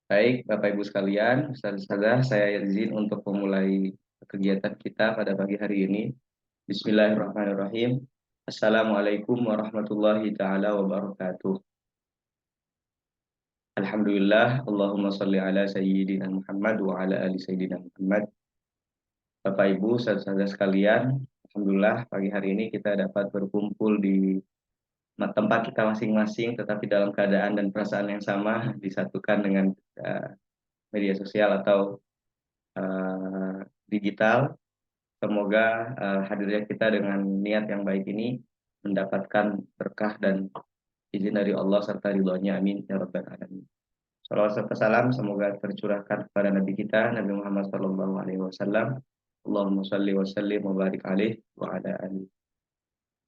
Baik, Bapak Ibu sekalian, Ustazah, saya izin untuk memulai kegiatan kita pada pagi hari ini. Bismillahirrahmanirrahim. Assalamualaikum warahmatullahi taala wabarakatuh. Alhamdulillah, Allahumma sholli ala sayyidina Muhammad wa ala ali sayyidina Muhammad. Bapak Ibu, Ustazah sekalian, alhamdulillah pagi hari ini kita dapat berkumpul di tempat kita masing-masing, tetapi dalam keadaan dan perasaan yang sama, disatukan dengan uh, media sosial atau digital. Semoga hadirnya kita dengan niat yang baik ini mendapatkan berkah dan izin dari Allah serta ridhonya. Amin ya rabbal alamin. Salawat serta salam semoga tercurahkan kepada Nabi kita Nabi Muhammad SAW. Allahumma shalli wa sallim wa barik alaih wa ala alihi.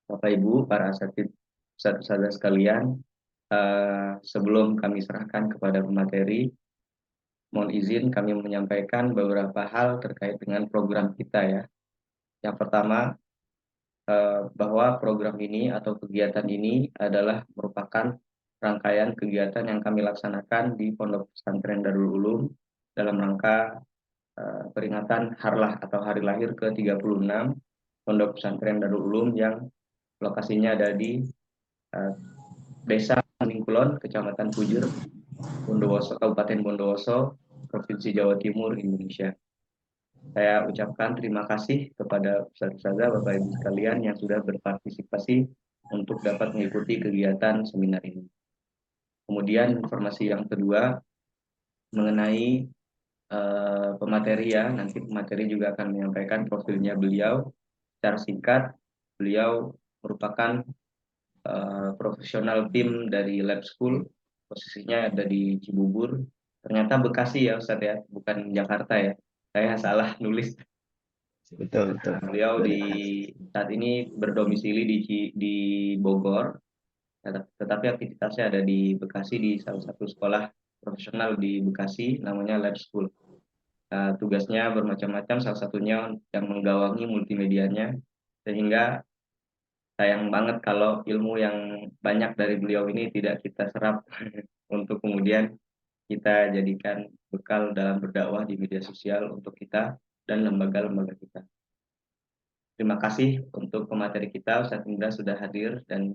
Bapak Ibu, para asatid ustaz sekalian, sebelum kami serahkan kepada pemateri, mohon izin kami menyampaikan beberapa hal terkait dengan program kita ya. Yang pertama, bahwa program ini atau kegiatan ini adalah merupakan rangkaian kegiatan yang kami laksanakan di Pondok Pesantren Darul Ulum dalam rangka peringatan Harlah atau Hari Lahir ke-36 Pondok Pesantren Darul Ulum yang lokasinya ada di Desa Ningkulon, Kecamatan Pujur, Bondowoso, Kabupaten Bondowoso, Provinsi Jawa Timur, Indonesia. Saya ucapkan terima kasih kepada Ustazah, Bapak Ibu sekalian yang sudah berpartisipasi untuk dapat mengikuti kegiatan seminar ini. Kemudian informasi yang kedua mengenai pemateri ya, nanti pemateri juga akan menyampaikan profilnya beliau secara singkat. Beliau merupakan profesional tim dari Lab School, posisinya ada di Cibubur. Ternyata Bekasi ya Ustaz ya, bukan Jakarta ya. Saya salah nulis. Betul, betul. Beliau Boleh. di saat ini berdomisili di Bogor, tetapi aktivitasnya ada di Bekasi di salah satu sekolah profesional di Bekasi, namanya Lab School. Tugasnya bermacam-macam, salah satunya yang menggawangi multimedianya, sehingga sayang banget kalau ilmu yang banyak dari beliau ini tidak kita serap untuk kemudian kita jadikan bekal dalam berdakwah di media sosial untuk kita dan lembaga-lembaga kita. Terima kasih untuk pemateri kita, Ustaz Indra sudah hadir dan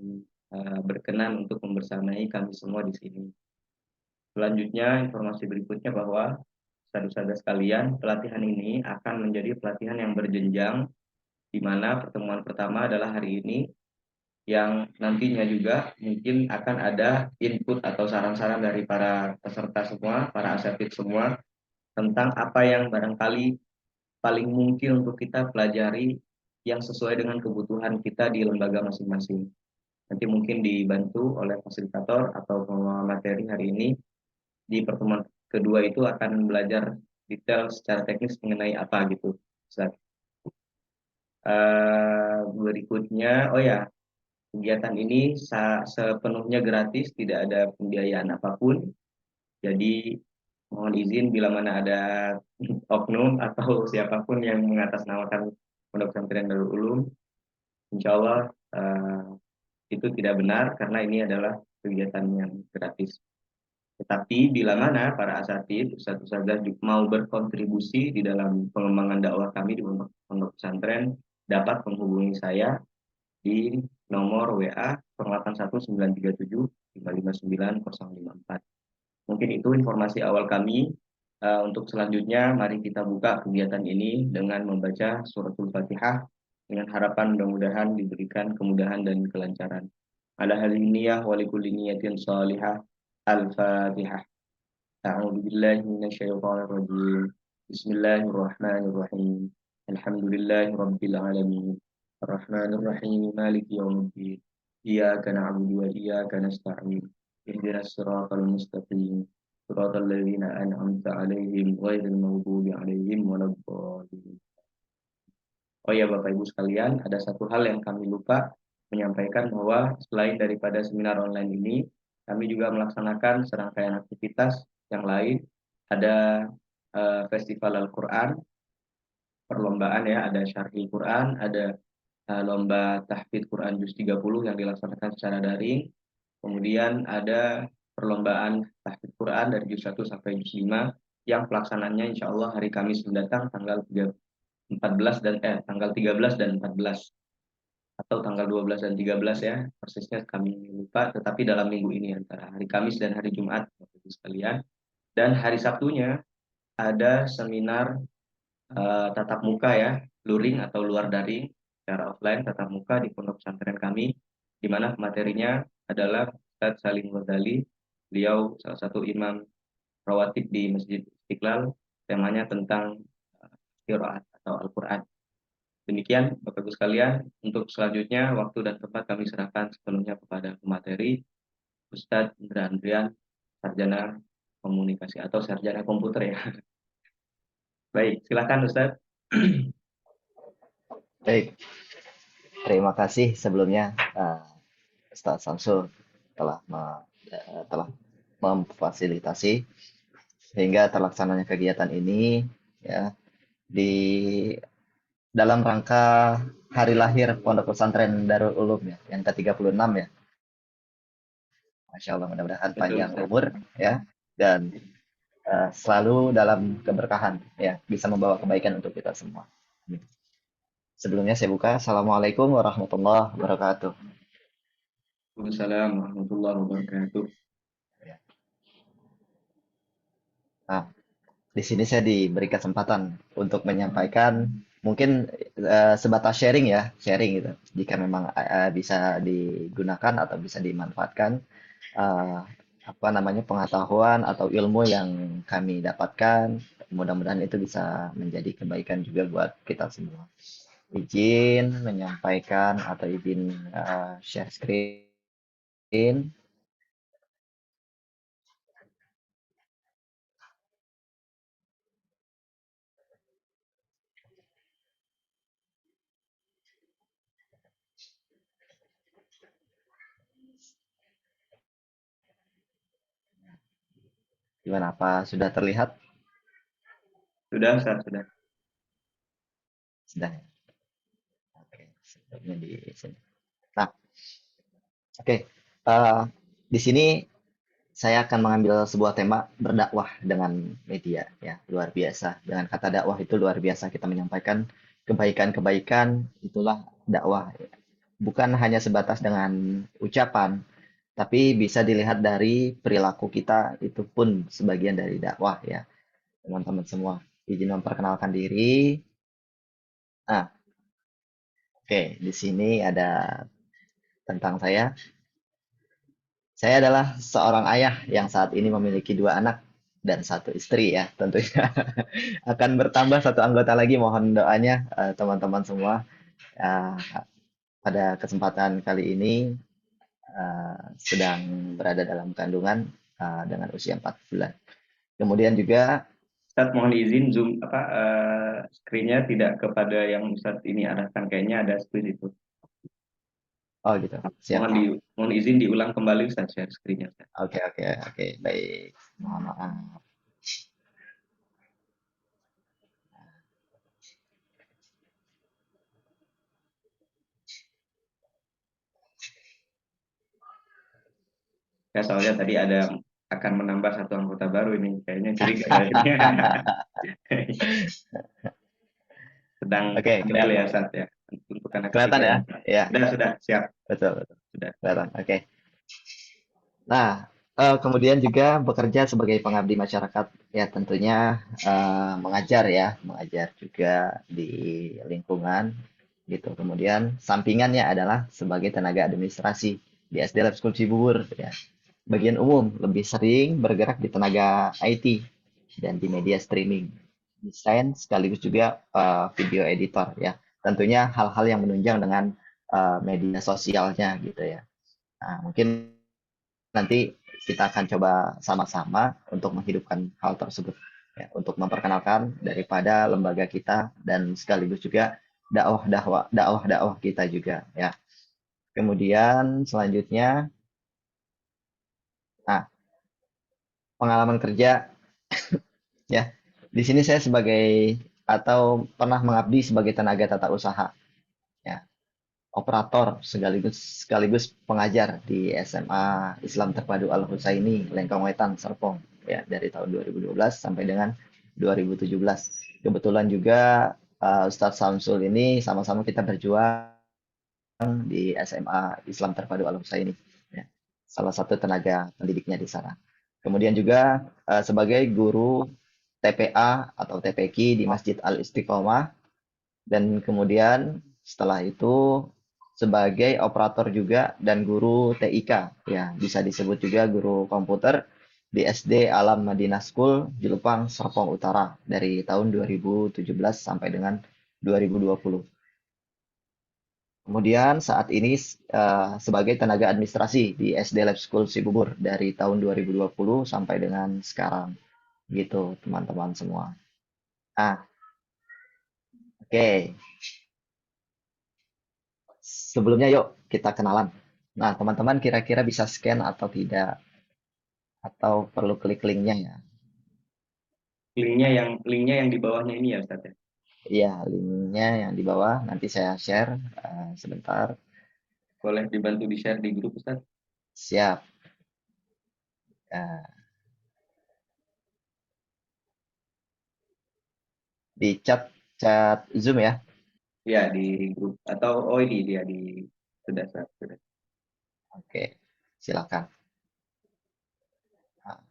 berkenan untuk membersamai kami semua di sini. Selanjutnya, informasi berikutnya bahwa Ustaz-Ustazah sekalian, pelatihan ini akan menjadi pelatihan yang berjenjang, di mana pertemuan pertama adalah hari ini, yang nantinya juga mungkin akan ada input atau saran-saran dari para peserta semua, para asatid semua, tentang apa yang barangkali paling mungkin untuk kita pelajari yang sesuai dengan kebutuhan kita di lembaga masing-masing. Nanti mungkin dibantu oleh fasilitator atau pengelola materi hari ini. Di pertemuan kedua itu akan belajar detail secara teknis mengenai apa gitu. Berikutnya, oh ya, kegiatan ini sepenuhnya gratis, tidak ada pembiayaan apapun. Jadi mohon izin bila mana ada oknum atau siapapun yang mengatasnamakan Pondok Pesantren Darul Ulum, insya Allah itu tidak benar karena ini adalah kegiatan yang gratis. Tetapi bila mana para asatid, ustadz-ustadzah mau berkontribusi di dalam pengembangan dakwah kami di Pondok Pesantren, dapat menghubungi saya di nomor WA 081937559054. Mungkin itu informasi awal kami. Untuk selanjutnya, mari kita buka kegiatan ini dengan membaca suratul Fatihah dengan harapan mudah-mudahan diberikan kemudahan dan kelancaran. Ala haliniyah walikulli niyatin salihah. Al-Fatihah. A'udzu billahi minasyaitonir rajim. Bismillahirrahmanirrahim. Alhamdulillahi rabbil alamin. Arrahmanir rahim. Maliki yaumiddin. Iyyaka na'budu wa iyyaka nasta'in. Ihdinas siratal mustaqim. Siratal ladzina an'amta 'alaihim ghairil maghdubi 'alaihim waladdallin. Oh ya Bapak Ibu sekalian, ada satu hal yang kami lupa menyampaikan bahwa selain daripada seminar online ini, kami juga melaksanakan serangkaian aktivitas yang lain. Ada Festival Al-Quran, perlombaan ya, ada Syarhil Quran, ada lomba tahfidz Quran Juz 30 yang dilaksanakan secara daring. Kemudian ada perlombaan tahfidz Quran dari juz 1 sampai juz 5 yang pelaksananya insya Allah hari Kamis mendatang tanggal 14 dan tanggal 13 dan 14 atau tanggal 12 dan 13 ya, persisnya kami lupa, tetapi dalam minggu ini antara hari Kamis dan hari Jumat Bapak Ibu sekalian. Dan hari Sabtunya ada seminar tatap muka ya, luring atau luar daring secara offline tatap muka di pondok pesantren kami, di mana materinya adalah Ustadz Salim Ghazali. Beliau salah satu imam rawatib di Masjid Istiqlal, temanya tentang qiraat atau Al-Quran. Demikian Bapak Ibu sekalian, untuk selanjutnya waktu dan tempat kami serahkan sepenuhnya kepada pemateri Ustadz Indra Andrian, sarjana komunikasi atau sarjana komputer ya. Baik, silakan Ustadz. Baik, terima kasih sebelumnya Ustaz Samsul telah telah memfasilitasi sehingga terlaksananya kegiatan ini ya di dalam rangka hari lahir Pondok Pesantren Darul Ulum ya, yang ke-36 ya. Masya Allah, mudah-mudahan Betul panjang Ustadz. umur ya dan selalu dalam keberkahan ya, bisa membawa kebaikan untuk kita semua. Amin. Sebelumnya saya buka. Assalamualaikum warahmatullahi wabarakatuh. Waalaikumsalam warahmatullahi wabarakatuh. Ya. Nah, di sini saya diberi kesempatan untuk menyampaikan mungkin sebatas sharing ya, sharing gitu. Jika memang bisa digunakan atau bisa dimanfaatkan eh, apa namanya pengetahuan atau ilmu yang kami dapatkan, mudah-mudahan itu bisa menjadi kebaikan juga buat kita semua. Izin menyampaikan atau izin share screen. Gimana, apa sudah terlihat? Sudah Ustadz, sudah. Sudah ya? Oke, sebelumnya di sini. Nah, oke. Eh, di sini saya akan mengambil sebuah tema berdakwah dengan media ya, luar biasa. Dengan kata dakwah itu luar biasa kita menyampaikan kebaikan-kebaikan, itulah dakwah. Bukan hanya sebatas dengan ucapan, tapi bisa dilihat dari perilaku kita, itu pun sebagian dari dakwah ya, teman-teman semua. Izin memperkenalkan diri. Nah, oke, di sini ada tentang saya. Saya adalah seorang ayah yang saat ini memiliki dua anak dan satu istri ya, tentunya akan bertambah satu anggota lagi. Mohon doanya teman-teman semua. Eh, pada kesempatan kali ini sedang berada dalam kandungan dengan usia 4 bulan. Kemudian juga, Ustadz mohon izin zoom screen-nya tidak kepada yang Ustadz ini arahkan, kayaknya ada screen itu. oh gitu, siap. Mohon izin diulang kembali Ustadz share screen-nya Ustadz. Oke, oke, oke, baik. Mohon maaf. Ya soalnya tadi akan menambah satu anggota baru ini, kayaknya curiga ya. Sedang Oke, hamil ya Ustadz ya, untuk anak kelihatan ketiga ya? ya. Ya, Sudah siap, betul, betul. sudah. Kelihatan. Oke. Nah, kemudian juga bekerja sebagai pengabdi masyarakat, ya tentunya mengajar ya, mengajar juga di lingkungan gitu. Kemudian sampingannya adalah sebagai tenaga administrasi di SD Lab School Cibubur ya. Bagian umum lebih sering bergerak di tenaga IT dan di media streaming, desain sekaligus juga video editor ya. Tentunya hal-hal yang menunjang dengan media sosialnya gitu ya. Nah, mungkin nanti kita akan coba sama-sama untuk menghidupkan hal tersebut ya, untuk memperkenalkan daripada lembaga kita dan sekaligus juga dakwah kita juga ya. Kemudian selanjutnya, nah, pengalaman kerja ya. Di sini saya sebagai atau pernah mengabdi sebagai tenaga tata usaha ya. operator sekaligus pengajar di SMA Islam Terpadu Al Husaini Lengkong Wetan Serpong ya dari tahun 2012 sampai dengan 2017. Kebetulan juga Ustadz Samsul ini sama-sama kita berjuang di SMA Islam Terpadu Al Husaini ya. Salah satu tenaga pendidiknya di sana. Kemudian juga sebagai guru TPA atau TPQ di Masjid Al Istiqomah dan kemudian setelah itu sebagai operator juga dan guru TIK ya bisa disebut juga guru komputer di SD Alam Madinah School Jelupang Serpong Utara dari tahun 2017 sampai dengan 2020. Kemudian saat ini sebagai tenaga administrasi di SD Lab School Cibubur dari tahun 2020 sampai dengan sekarang gitu teman-teman semua. Ah, oke. Sebelumnya yuk kita kenalan. Nah, teman-teman kira-kira bisa scan atau tidak? Atau perlu klik linknya ya? Linknya yang di bawahnya ini ya Ustaz ya. Iya, linknya yang di bawah. Nanti saya share sebentar. Boleh dibantu di-share di grup Ustaz. Siap. Nah, di chat Zoom ya. Ya di grup atau ini dia di sudah Ustaz, sudah. Oke, silakan. Nah,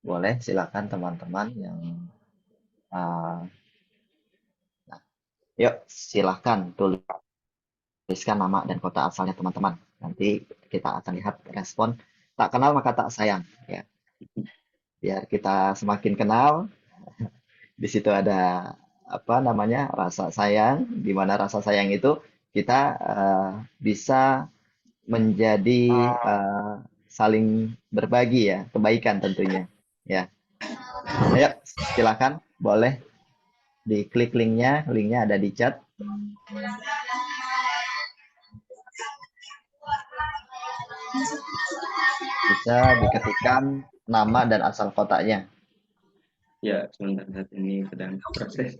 boleh silakan teman-teman yang uh, nah, yuk silakan tuliskan nama dan kota asalnya teman-teman. Nanti kita akan lihat respon. Tak kenal maka tak sayang ya. Biar kita semakin kenal, di situ ada apa namanya rasa sayang, di mana rasa sayang itu kita bisa menjadi saling berbagi ya, kebaikan tentunya. Ya, ayo silakan, boleh diklik linknya ada di chat. Bisa diketikkan nama dan asal kotanya. Ya, sebentar saat ini sedang proses.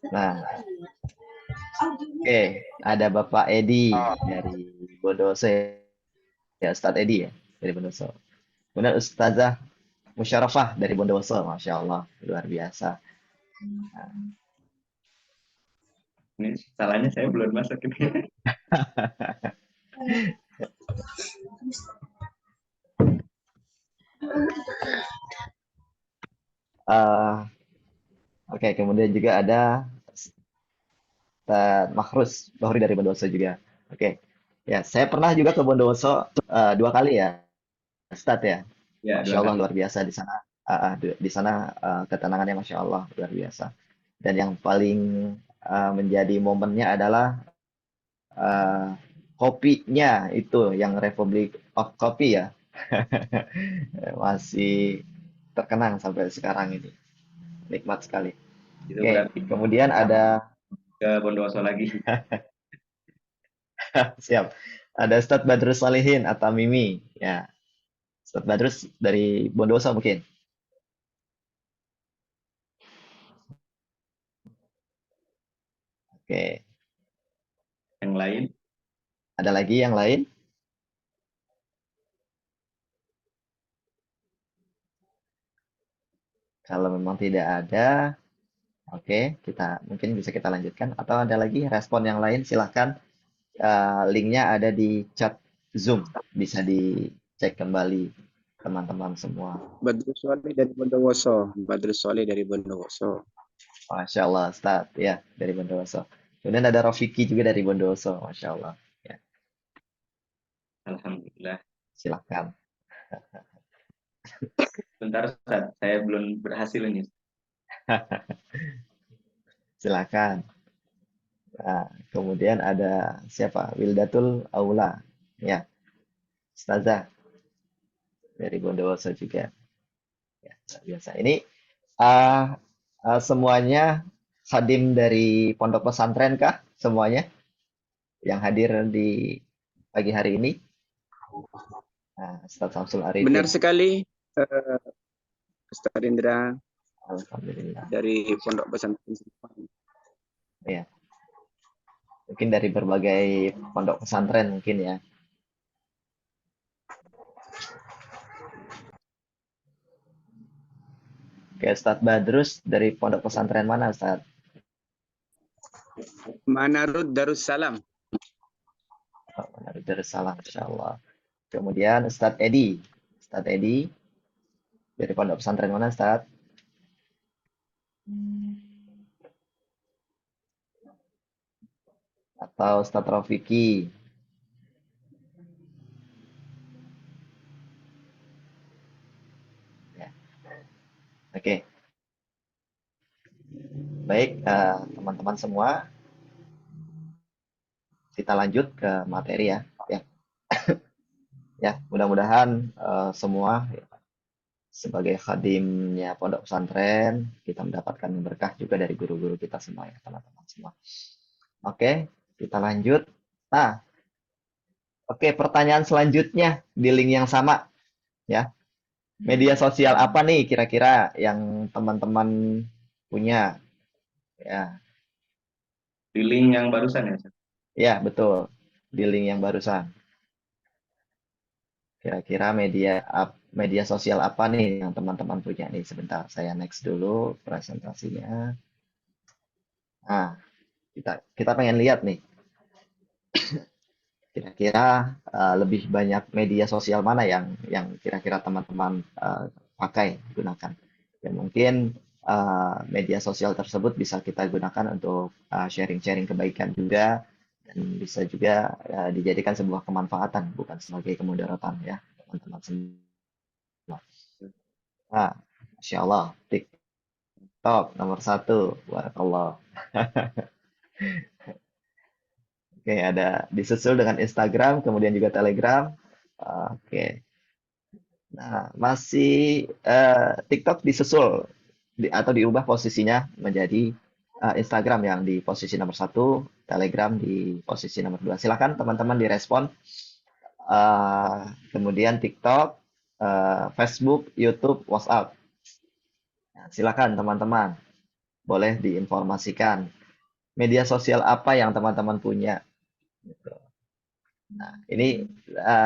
Nah, oke, ada Bapak Edi dari Bondowoso ya, Ustadz Edi ya dari Bondowoso. Kemudian Ustazah Musyarafah dari Bondowoso, Masya Allah, luar biasa. Ini salahnya saya belum masuk ini. Oke, kemudian juga ada Ustadz Makhrus Bahri dari Bondowoso juga. Oke, ya saya pernah juga ke Bondowoso 2 kali ya, Ustadz ya. Ya, Masya dua Allah kali. luar biasa di sana. Di sana ketenangannya Masya Allah luar biasa. Dan yang paling menjadi momennya adalah eh, kopinya itu yang Republic of Coffee ya. Masih terkenang sampai sekarang ini. Nikmat sekali. Itu Oke, berarti kemudian ada ke Bondowoso lagi. siap. Ada Ustadz Badrus Salihin atau Mimi. Ya, Ustadz Badrus dari Bondowoso mungkin. Oke, Yang lain, ada lagi yang lain? Kalau memang tidak ada, oke, kita mungkin bisa kita lanjutkan. Atau ada lagi respon yang lain? Silahkan. Linknya ada di chat Zoom. Bisa dicek kembali teman-teman semua. Badrus Solih dari Bondowoso. Badrus Solih dari Bondowoso. Masya Allah, Ustaz. Ya, dari Bondowoso. Kemudian ada Rafiki juga dari Bondowoso. Masya Allah. Ya, alhamdulillah. silahkan. Bentar Ustaz, saya belum berhasil ini. Silahkan. Nah, kemudian ada siapa? Wildatul Aula. Ya, Ustazah dari Bondowoso juga. Ya, luar biasa. Ini uh, semuanya hadim dari pondok pesantren kah? Semuanya yang hadir di pagi hari ini? Nah, Ustaz Samsul Benar Arifin. sekali, Ustaz Indra Alhamdulillah. dari Pondok Pesantren Serpong. Ya, mungkin dari berbagai pondok pesantren mungkin ya. Oke, Ustadz Badrus dari pondok pesantren mana, Ustadz? Manarud Darussalam. Oh, dari Darussalam, Insya Allah. Kemudian Ustadz Edi. Ustadz Edi dari pondok pesantren mana, Ustadz? Atau Ustadz Rafiki? Ya. Oke, baik teman-teman semua, kita lanjut ke materi ya. Ya, ya mudah-mudahan semua sebagai khadimnya pondok pesantren kita mendapatkan berkah juga dari guru-guru kita semua ya, teman-teman semua. Oke, kita lanjut. Nah, oke, pertanyaan selanjutnya di link yang sama ya. Media sosial apa nih kira-kira yang teman-teman punya? Ya, Di link yang barusan ya, Ustaz? ya betul. Di link yang barusan. Kira-kira media sosial apa nih yang teman-teman punya nih? Sebentar, saya next dulu presentasinya. Nah, kita pengen lihat nih. Kira-kira lebih banyak media sosial mana yang kira-kira teman-teman pakai gunakan. Ya mungkin media sosial tersebut bisa kita gunakan untuk sharing-sharing kebaikan juga dan bisa juga dijadikan sebuah kemanfaatan bukan sebagai kemudaratan ya teman-teman semua. Nah, Masya Allah, TikTok nomor satu, Barakallah. Oke, ada disusul dengan Instagram, kemudian juga Telegram. Oke. Nah, masih TikTok disusul atau diubah posisinya menjadi Instagram yang di posisi nomor satu, Telegram di posisi nomor dua. Silakan teman-teman direspon. Kemudian TikTok, Facebook, YouTube, WhatsApp. Nah, silakan teman-teman, boleh diinformasikan media sosial apa yang teman-teman punya. Gitu. Nah, ini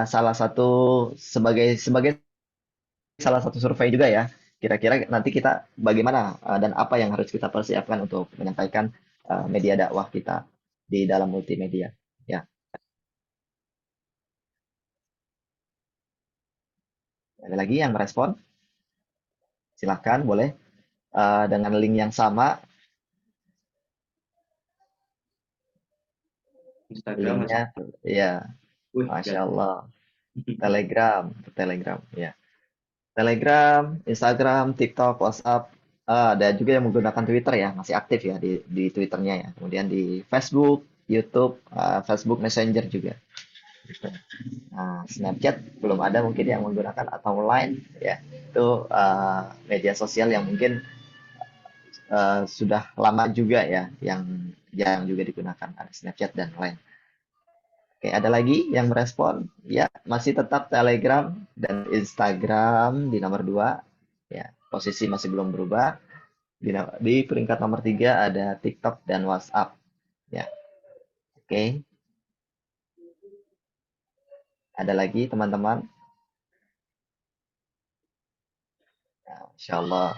salah satu sebagai salah satu survei juga ya. Kira-kira nanti kita bagaimana dan apa yang harus kita persiapkan untuk menyampaikan media dakwah kita di dalam multimedia. Ya, ada lagi yang merespon? Silahkan, boleh dengan link yang sama. Instagram Mas. Linknya, ya, Wih, Masya ganteng. Allah. Telegram, Telegram, ya. Telegram, Instagram, TikTok, WhatsApp, ada juga yang menggunakan Twitter ya, masih aktif ya di Twitternya ya. Kemudian di Facebook, YouTube, Facebook Messenger juga. Gitu. Nah, Snapchat belum ada mungkin yang menggunakan atau Line ya. Itu media sosial yang mungkin sudah lama juga ya, yang jarang juga digunakan. Ada Snapchat dan Line. Oke, ada lagi yang merespon? Ya, masih tetap Telegram dan Instagram di nomor 2. Ya, posisi masih belum berubah. Di peringkat nomor 3 ada TikTok dan WhatsApp. Ya, oke. Ada lagi teman-teman? Ya, Insya Allah.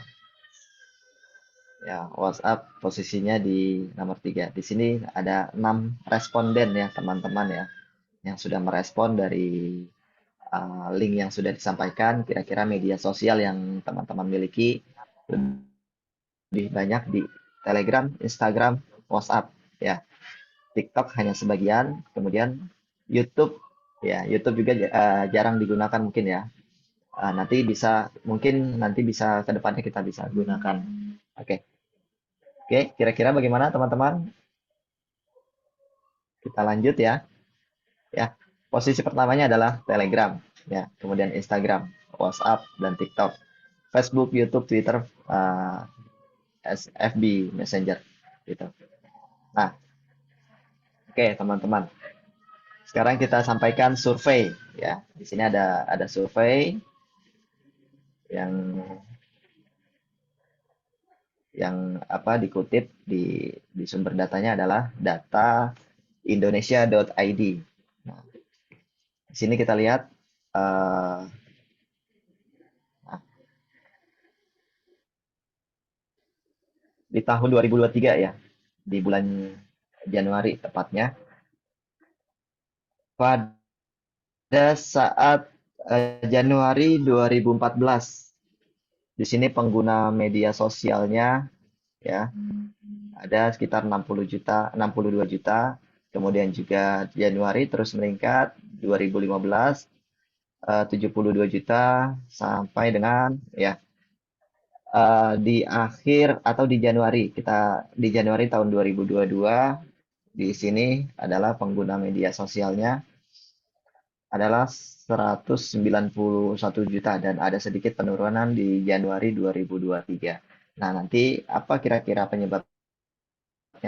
Ya, WhatsApp posisinya di nomor 3. Di sini ada 6 responden ya teman-teman ya. Yang sudah merespon dari link yang sudah disampaikan. Kira-kira media sosial yang teman-teman miliki lebih banyak di Telegram, Instagram, WhatsApp ya. TikTok hanya sebagian, kemudian YouTube ya, YouTube juga jarang digunakan mungkin ya. Nanti bisa ke depannya kita bisa gunakan. Oke. Oke, kira-kira bagaimana teman-teman? Kita lanjut ya. Ya. Posisi pertamanya adalah Telegram ya, kemudian Instagram, WhatsApp dan TikTok. Facebook, YouTube, Twitter, FB, Messenger gitu. Nah, oke teman-teman. Sekarang kita sampaikan survei ya. Di sini ada survei yang yang dikutip di sumber datanya adalah data indonesia.id. Nah, di sini kita lihat eh, nah, di tahun 2023 ya, di bulan Januari tepatnya, pada saat Januari 2014, di sini pengguna media sosialnya ya ada sekitar 60 juta, 62 juta. Kemudian juga Januari terus meningkat, 2015 72 juta sampai dengan ya di akhir atau di Januari tahun 2022 di sini adalah pengguna media sosialnya adalah 191 juta dan ada sedikit penurunan di Januari 2023. Nah, nanti apa kira-kira penyebabnya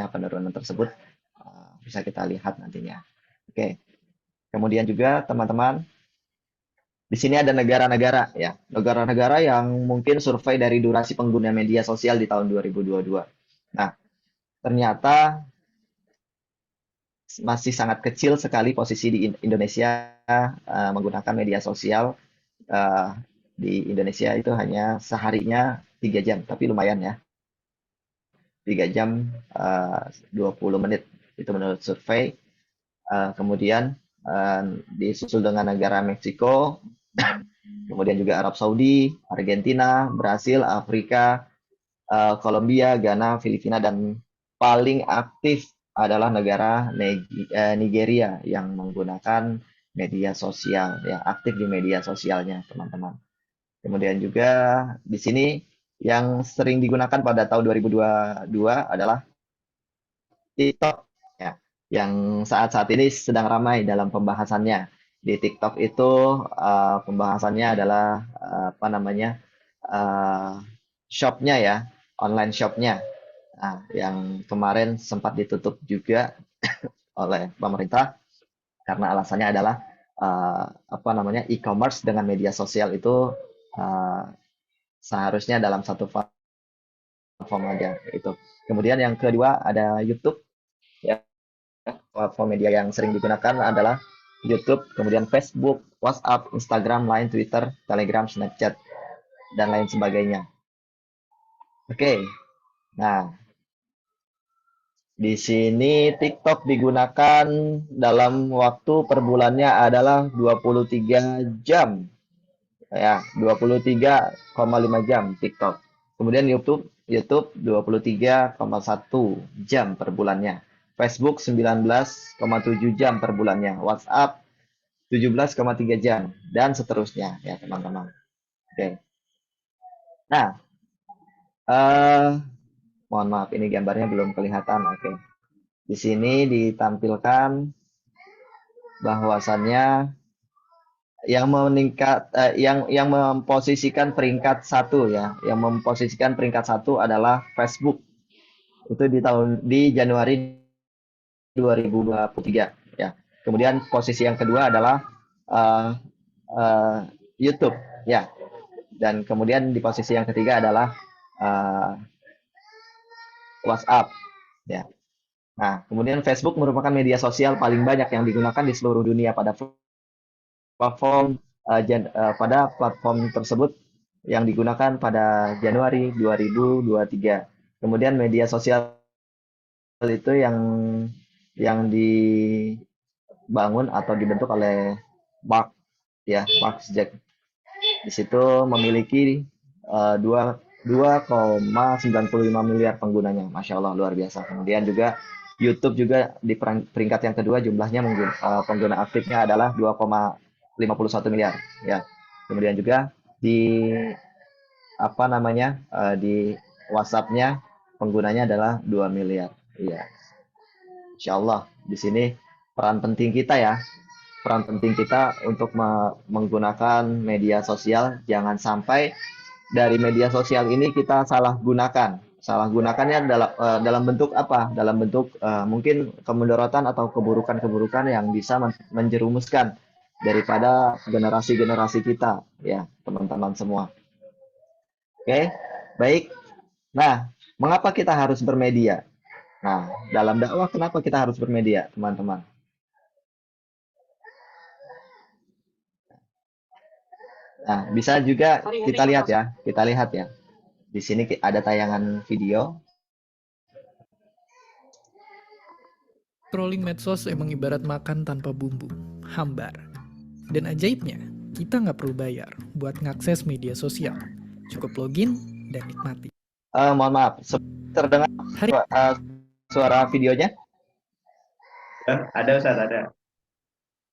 penurunan tersebut bisa kita lihat nantinya. Oke. Kemudian juga teman-teman, di sini ada negara-negara ya, negara-negara yang mungkin survei dari durasi pengguna media sosial di tahun 2022. Nah, ternyata masih sangat kecil sekali posisi di Indonesia menggunakan media sosial. uh, di Indonesia itu hanya seharinya 3 jam, tapi lumayan ya. 3 jam 20 menit itu menurut survei. Kemudian disusul dengan negara Meksiko, kemudian juga Arab Saudi, Argentina, Brasil, Afrika, Kolombia, Ghana, Filipina, dan paling aktif adalah negara Nigeria yang menggunakan media sosial, ya aktif di media sosialnya, teman-teman. Kemudian juga di sini yang sering digunakan pada tahun 2022 adalah TikTok, ya, yang saat-saat ini sedang ramai dalam pembahasannya. Di TikTok itu pembahasannya adalah apa namanya shopnya ya, online shopnya. Nah, yang kemarin sempat ditutup juga oleh pemerintah karena alasannya adalah apa namanya e-commerce dengan media sosial itu uh, seharusnya dalam satu platform aja itu. Kemudian yang kedua ada YouTube ya, platform media yang sering digunakan adalah YouTube, kemudian Facebook, WhatsApp, Instagram, Line, Twitter, Telegram, Snapchat, dan lain sebagainya. Oke, nah di sini TikTok digunakan dalam waktu per bulannya adalah 23 jam. Ya, 23,5 jam TikTok. Kemudian YouTube 23,1 jam per bulannya. Facebook 19,7 jam per bulannya. WhatsApp 17,3 jam dan seterusnya ya, teman-teman. Oke. Nah, eh mohon maaf ini gambarnya belum kelihatan. Oke. Di sini ditampilkan bahwasannya yang meningkat yang memposisikan peringkat satu ya, yang memposisikan peringkat satu adalah Facebook itu di Januari 2023 ya. Kemudian posisi yang kedua adalah uh, uh, YouTube ya, dan kemudian di posisi yang ketiga adalah uh, WhatsApp ya. Nah, kemudian Facebook merupakan media sosial paling banyak yang digunakan di seluruh dunia pada platform tersebut yang digunakan pada Januari 2023. Kemudian media sosial itu yang dibangun atau dibentuk oleh Mark Zuckerberg. Di situ memiliki 2,95 miliar penggunanya. Masya Allah, luar biasa. Kemudian juga YouTube juga di peringkat yang kedua jumlahnya pengguna aktifnya adalah 2,51 miliar ya. Kemudian juga di apa namanya di WhatsApp-nya penggunanya adalah 2 miliar. Iya. Insya Allah di sini peran penting kita ya. Peran penting kita untuk menggunakan media sosial, jangan sampai dari media sosial ini kita salah gunakan. Salah gunakannya dalam bentuk apa? Dalam bentuk mungkin kemudaratan atau keburukan-keburukan yang bisa menjerumuskan daripada generasi-generasi kita ya, teman-teman semua. Oke, baik. Nah, Mengapa kita harus bermedia? Nah, dalam dakwah kenapa kita harus bermedia, teman-teman? Nah, bisa juga kita lihat ya, kita lihat ya. Di sini ada tayangan video. Scrolling medsos emang ibarat makan tanpa bumbu, hambar. Dan ajaibnya, kita nggak perlu bayar buat ngakses media sosial. Cukup login dan nikmati. Mohon maaf, terdengar suara videonya? Ada Ustaz, ada.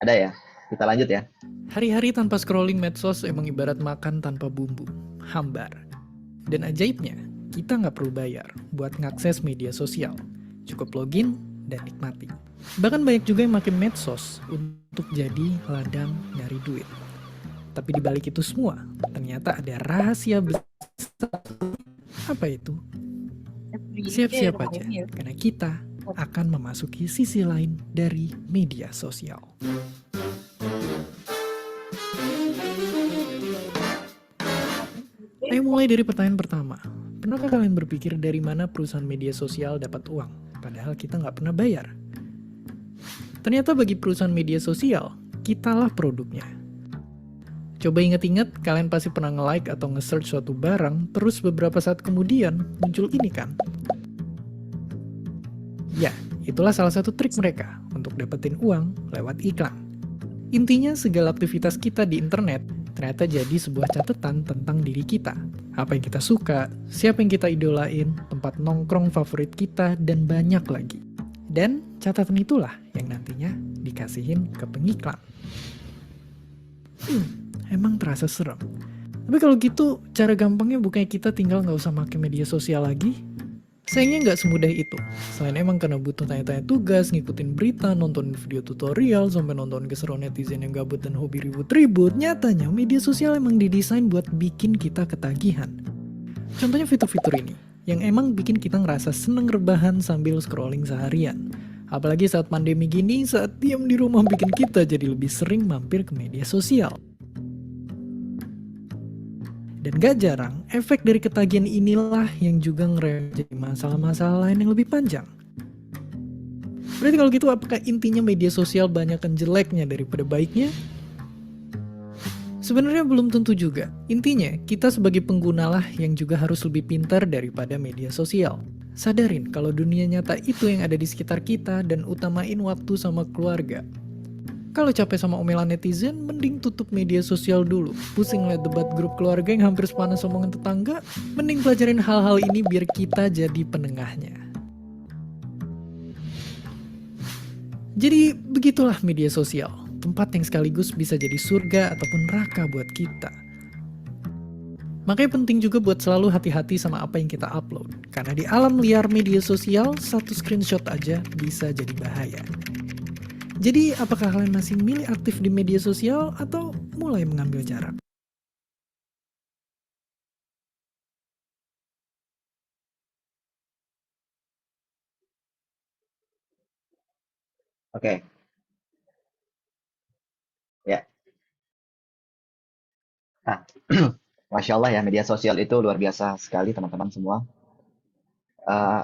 Ada ya? Kita lanjut ya. Hari-hari tanpa scrolling medsos emang ibarat makan tanpa bumbu, hambar. Dan ajaibnya, kita nggak perlu bayar buat ngakses media sosial. Cukup login dan nikmati. Bahkan banyak juga yang makin medsos untuk jadi ladang nyari duit. Tapi di balik itu semua, ternyata ada rahasia besar. Apa itu? Siap-siap aja, karena kita akan memasuki sisi lain dari media sosial. Ayo mulai dari pertanyaan pertama. Pernahkah kalian berpikir dari mana perusahaan media sosial dapat uang? Padahal kita nggak pernah bayar. Ternyata bagi perusahaan media sosial, kitalah produknya. Coba ingat-ingat, kalian pasti pernah nge-like atau nge-search suatu barang, terus beberapa saat kemudian muncul ini kan? Ya, itulah salah satu trik mereka untuk dapetin uang lewat iklan. Intinya segala aktivitas kita di internet ternyata jadi sebuah catatan tentang diri kita. Apa yang kita suka, siapa yang kita idolain, tempat nongkrong favorit kita, dan banyak lagi. Dan catatan itulah yang nantinya dikasihin ke pengiklan. Emang terasa serem. Tapi kalau gitu, cara gampangnya bukannya kita tinggal nggak usah pakai media sosial lagi? Sayangnya nggak semudah itu. Selain emang karena butuh tanya-tanya tugas, ngikutin berita, nonton video tutorial, sampai nonton keseruan netizen yang gabut dan hobi ribut-ribut, nyatanya media sosial emang didesain buat bikin kita ketagihan. Contohnya fitur-fitur ini, yang emang bikin kita ngerasa seneng rebahan sambil scrolling seharian. Apalagi saat pandemi gini, saat diam di rumah bikin kita jadi lebih sering mampir ke media sosial. Dan gak jarang, efek dari ketagihan inilah yang juga ngerem jadi masalah-masalah lain yang lebih panjang. Berarti kalau gitu apakah intinya media sosial banyakkan jeleknya daripada baiknya? Sebenarnya belum tentu juga. Intinya, kita sebagai penggunalah yang juga harus lebih pintar daripada media sosial. Sadarin kalau dunia nyata itu yang ada di sekitar kita dan utamain waktu sama keluarga. Kalau capek sama omelan netizen, mending tutup media sosial dulu. Pusing liat debat grup keluarga yang hampir sepanas omongan tetangga, mending pelajarin hal-hal ini biar kita jadi penengahnya. Jadi begitulah media sosial, tempat yang sekaligus bisa jadi surga ataupun neraka buat kita. Makanya penting juga buat selalu hati-hati sama apa yang kita upload. Karena di alam liar media sosial, satu screenshot aja bisa jadi bahaya. Jadi, apakah kalian masih milih aktif di media sosial atau mulai mengambil jarak? Oke. Ya. Nah, Masya Allah ya, media sosial itu luar biasa sekali teman-teman semua.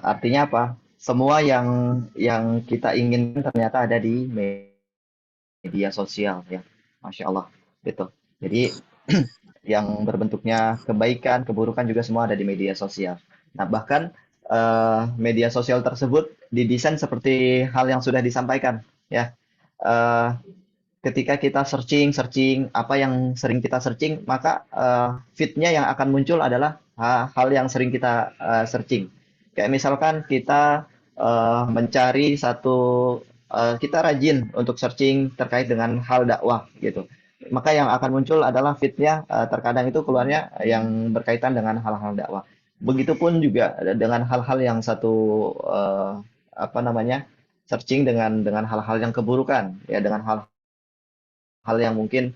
Artinya apa? Semua yang kita inginkan ternyata ada di media sosial ya. Masya Allah. Gitu. Jadi yang berbentuknya kebaikan, keburukan juga semua ada di media sosial. Nah, bahkan media sosial tersebut didesain seperti hal yang sudah disampaikan ya. Eh, Ketika kita searching apa yang sering kita searching, maka feed-nya yang akan muncul adalah hal yang sering kita searching. Kayak misalkan kita mencari kita rajin untuk searching terkait dengan hal dakwah gitu. Maka yang akan muncul adalah feed-nya terkadang itu keluarnya yang berkaitan dengan hal-hal dakwah. Begitupun juga dengan hal-hal yang apa namanya, searching dengan hal-hal yang keburukan ya, dengan hal yang mungkin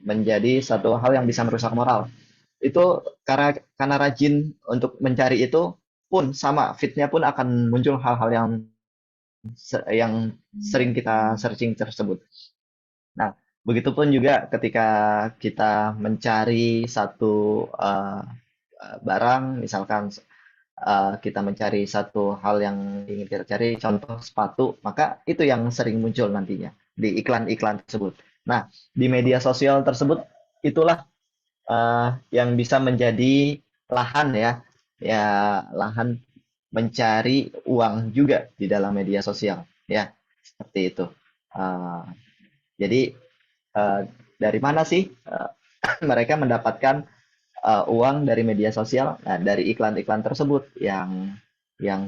menjadi satu hal yang bisa merusak moral. Itu karena rajin untuk mencari itu pun sama, feed-nya pun akan muncul hal-hal yang sering kita searching tersebut. Nah, begitupun juga ketika kita mencari satu barang, misalkan kita mencari satu hal yang ingin kita cari, contoh sepatu, maka itu yang sering muncul nantinya di iklan-iklan tersebut. Nah, di media sosial tersebut itulah yang bisa menjadi lahan ya, ya lahan mencari uang juga di dalam media sosial, ya seperti itu. Eh, jadi eh, dari mana sih mereka mendapatkan uang dari media sosial? Nah, dari iklan-iklan tersebut yang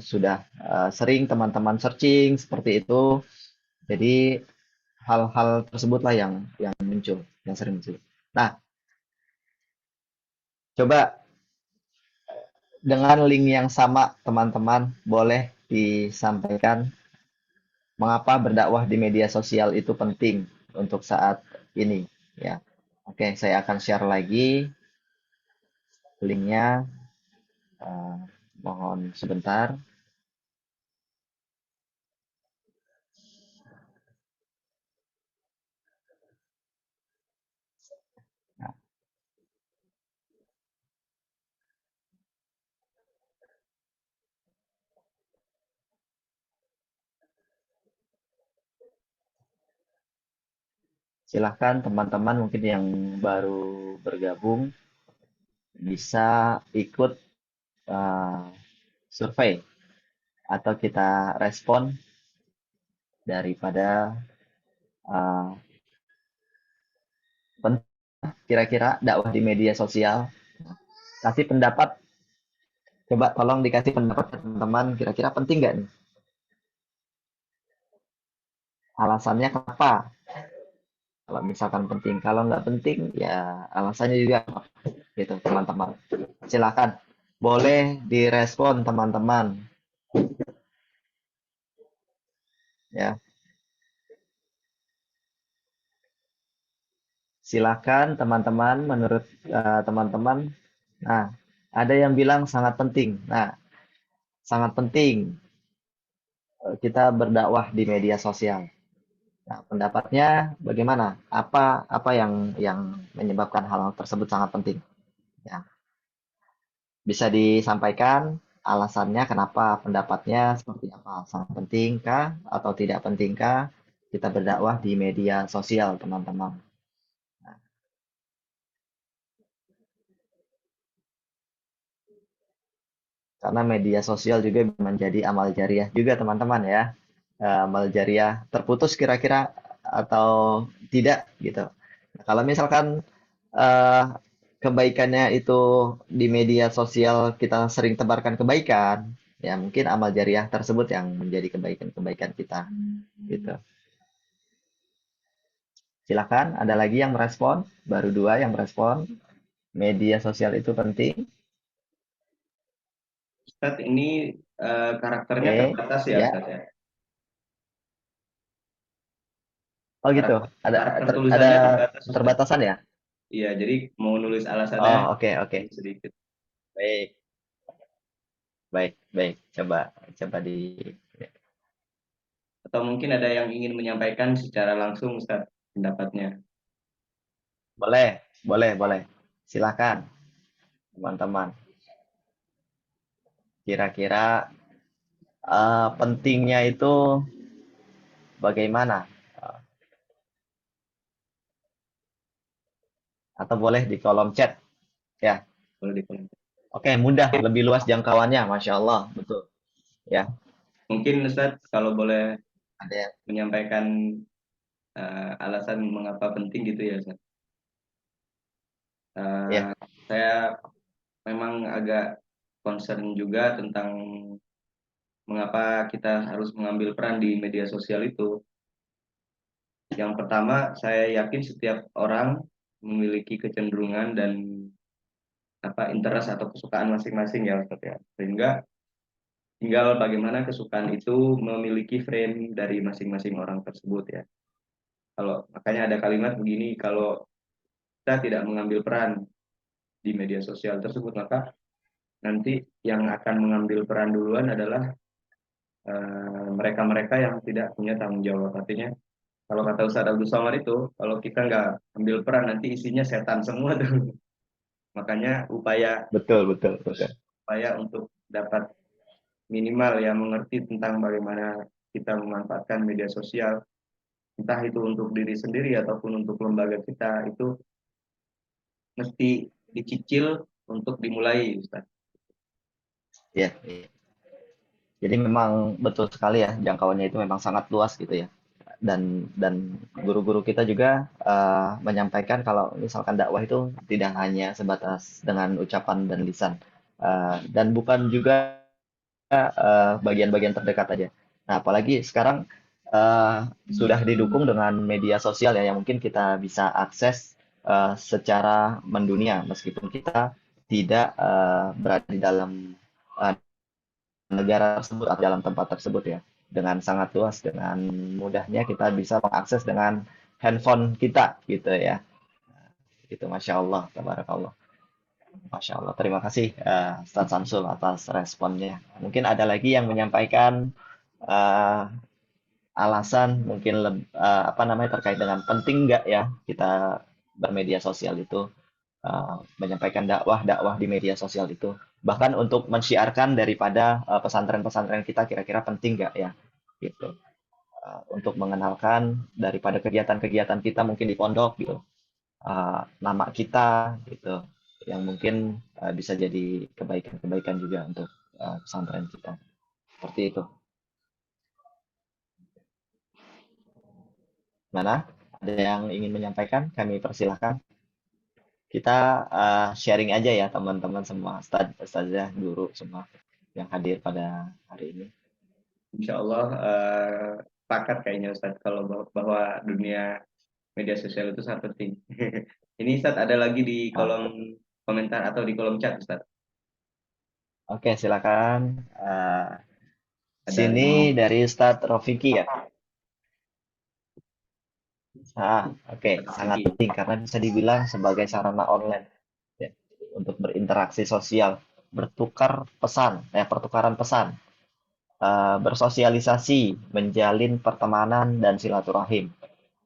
sudah sering teman-teman searching seperti itu. Jadi hal-hal tersebutlah yang muncul, yang sering muncul. Nah, coba dengan link yang sama teman-teman boleh disampaikan mengapa berdakwah di media sosial itu penting untuk saat ini ya. Oke, saya akan share lagi linknya. Eh, mohon sebentar. Nah, silahkan teman-teman mungkin yang baru bergabung bisa ikut eh, survei atau kita respon daripada eh, kira-kira dakwah di media sosial. Kasih pendapat, coba tolong dikasih pendapat ke teman-teman, kira-kira penting nggak nih? Alasannya kenapa? Kalau misalkan penting, kalau nggak penting, ya alasannya juga apa? Gitu, teman-teman. Silakan, boleh direspon teman-teman, ya. Silakan teman-teman, menurut teman-teman. Nah, ada yang bilang sangat penting. Nah, sangat penting kita berdakwah di media sosial. Nah, pendapatnya bagaimana? Apa yang menyebabkan hal tersebut sangat penting? Ya, bisa disampaikan alasannya kenapa pendapatnya seperti apa? Sangat pentingkah atau tidak pentingkah kita berdakwah di media sosial, teman-teman? Karena media sosial juga menjadi amal jariah juga, teman-teman ya. Amal jariah terputus kira-kira atau tidak gitu. Nah, kalau misalkan eh, kebaikannya itu di media sosial kita sering tebarkan kebaikan, ya mungkin amal jariah tersebut yang menjadi kebaikan-kebaikan kita gitu. Silakan, ada lagi yang merespon, baru dua yang merespon. Media sosial itu penting. Ustadz, ini karakternya Oke, terbatas ya ya. Ustadz ya. Oh gitu. Karakter, Ada karakter ada tulisannya terbatas Ustadz. keterbatasan ya? Iya, jadi mau nulis alasannya Oh, oke, oke. sedikit. Baik, baik, baik. Coba coba di Atau mungkin ada yang ingin menyampaikan secara langsung Ustadz pendapatnya. boleh, boleh, boleh. Silakan, teman-teman. Kira-kira pentingnya itu bagaimana? Eh, atau boleh di kolom chat ya. Boleh dikomentar. Oke, mudah, lebih luas jangkauannya, Masya Allah, betul. Ya, Mungkin Ustadz kalau boleh ada yang menyampaikan alasan mengapa penting gitu ya Ustadz. ya, Saya memang agak concern juga tentang mengapa kita harus mengambil peran di media sosial itu. Yang pertama, saya yakin setiap orang memiliki kecenderungan dan interest atau kesukaan masing-masing ya Ustaz ya. Sehingga tinggal bagaimana kesukaan itu memiliki frame dari masing-masing orang tersebut ya. Kalau makanya ada kalimat begini, kalau kita tidak mengambil peran di media sosial tersebut, maka nanti yang akan mengambil peran duluan adalah mereka-mereka yang tidak punya tanggung jawab. Artinya kalau kata Ustadz Abdul Somad itu, kalau kita nggak ambil peran nanti isinya setan semua tuh. Makanya upaya betul, betul, betul. supaya untuk dapat minimal ya mengerti tentang bagaimana kita memanfaatkan media sosial, entah itu untuk diri sendiri ataupun untuk lembaga kita, itu mesti dicicil untuk dimulai, Ustaz. Ya, iya. Jadi memang betul sekali ya, jangkauannya itu memang sangat luas gitu ya. Dan guru-guru kita juga menyampaikan kalau misalkan dakwah itu tidak hanya sebatas dengan ucapan dan lisan. Dan bukan juga bagian-bagian terdekat aja. Nah, apalagi sekarang sudah didukung dengan media sosial ya, yang mungkin kita bisa akses secara mendunia meskipun kita tidak berada di dalam eh, negara tersebut atau dalam tempat tersebut ya. Dengan sangat luas, dengan mudahnya kita bisa mengakses dengan handphone kita gitu ya. Itu Masya Allah, tabarakallah. Masya Allah, terima kasih Ustaz Samsul atas responnya. Mungkin ada lagi yang menyampaikan eh, alasan mungkin apa namanya terkait dengan penting nggak ya kita bermedia sosial itu, menyampaikan dakwah di media sosial itu, bahkan untuk mensyiarkan daripada pesantren-pesantren kita kira-kira penting nggak ya gitu. Untuk mengenalkan daripada kegiatan-kegiatan kita mungkin di pondok gitu, nama kita gitu, yang mungkin bisa jadi kebaikan-kebaikan juga untuk pesantren kita. Seperti itu. Mana? Ada yang ingin menyampaikan? Kami persilahkan. Kita sharing aja ya teman-teman semua, ustazah, guru semua yang hadir pada hari ini. Insya Allah sepakat kayaknya Ustaz kalau bahwa dunia media sosial itu sangat penting. Ini Ustaz ada lagi di Ah, kolom komentar atau di kolom chat Ustaz. oke, silakan. Ada Sini dari Ustadz Rofiki ya. Oke, sangat lagi. penting karena bisa dibilang sebagai sarana online ya, untuk berinteraksi sosial, bertukar pesan, pertukaran pesan, bersosialisasi, menjalin pertemanan dan silaturahim.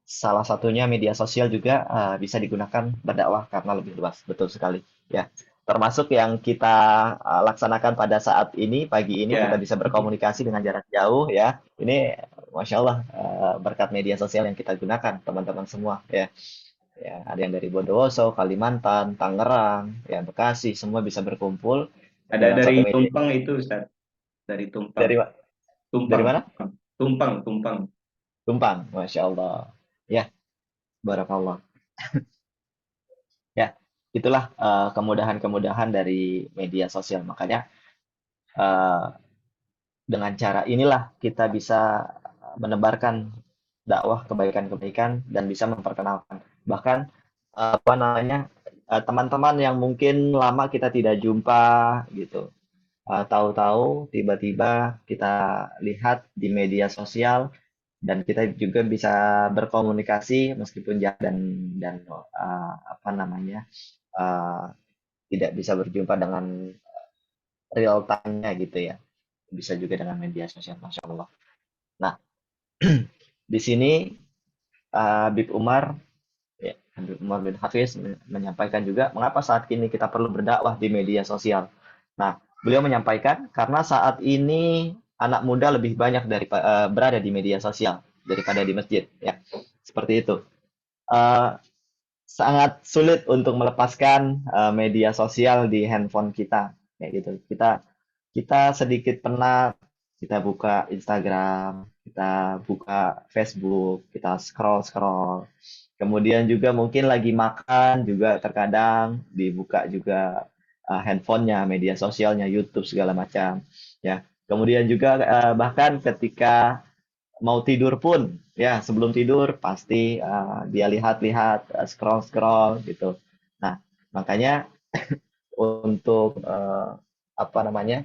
Salah satunya media sosial juga bisa digunakan berdakwah karena lebih luas. Betul sekali. Ya, termasuk yang kita laksanakan pada saat ini, pagi ini kita Ya, bisa berkomunikasi dengan jarak jauh ya. Ini Masya Allah berkat media sosial yang kita gunakan teman-teman semua ya. Ya, ada yang dari Bondowoso, Kalimantan, Tangerang, ya Bekasi, semua bisa berkumpul ada dalam dari satu media. Tumpeng itu Ustaz, dari Tumpeng. Dari dari Tumpeng, mana? Tumpeng, Tumpeng. Tumpang, Masya Allah. Ya, Barakallah. Ya, itulah kemudahan-kemudahan dari media sosial. Makanya eh, dengan cara inilah kita bisa menebarkan dakwah kebaikan-kebaikan dan bisa memperkenalkan. Bahkan apa namanya teman-teman yang mungkin lama kita tidak jumpa gitu. Tahu-tahu tiba-tiba kita lihat di media sosial dan kita juga bisa berkomunikasi meskipun jauh dan apa namanya eh, tidak bisa berjumpa dengan real time-nya gitu ya. Bisa juga dengan media sosial, Masya Allah. Nah, di sini Habib Umar, ya, Habib Umar bin Hafiz menyampaikan juga mengapa saat ini kita perlu berdakwah di media sosial. Nah, beliau menyampaikan karena saat ini anak muda lebih banyak berada di media sosial daripada di masjid, ya. Seperti itu. Eh, Sangat sulit untuk melepaskan media sosial di handphone kita, kayak gitu. Kita sedikit penat, kita buka Instagram, kita buka Facebook, kita scroll-scroll. Kemudian juga mungkin lagi makan juga terkadang dibuka juga handphonenya, media sosialnya, YouTube segala macam. Ya. Kemudian juga bahkan ketika mau tidur pun, ya sebelum tidur pasti dia lihat-lihat, scroll-scroll gitu. Nah, makanya untuk apa namanya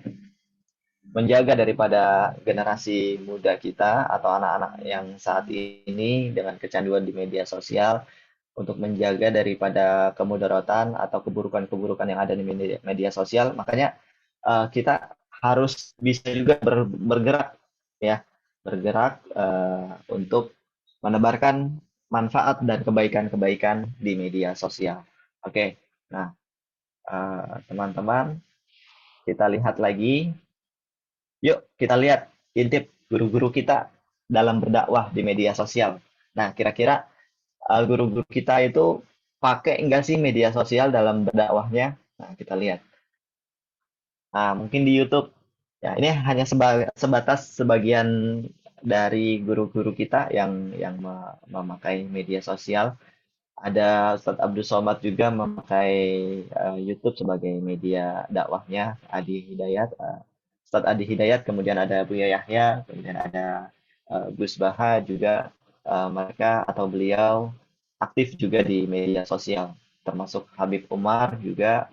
menjaga daripada generasi muda kita atau anak-anak yang saat ini dengan kecanduan di media sosial untuk menjaga daripada kemudaratan atau keburukan-keburukan yang ada di media sosial, makanya kita harus bisa juga bergerak ya, bergerak untuk menebarkan manfaat dan kebaikan-kebaikan di media sosial. Oke, nah teman-teman, kita lihat lagi. Yuk, kita lihat intip guru-guru kita dalam berdakwah di media sosial. Nah, kira-kira guru-guru kita itu pakai enggak sih media sosial dalam berdakwahnya? Nah, kita lihat. Nah, mungkin di YouTube. Ya, ini hanya sebatas sebagian dari guru-guru kita yang memakai media sosial. Ada Ustadz Abdul Somad juga memakai YouTube sebagai media dakwahnya, Adi Hidayat, Ustadz Adi Hidayat, kemudian ada Buya Yahya, kemudian ada Gus Baha juga, mereka atau beliau aktif juga di media sosial, termasuk Habib Umar juga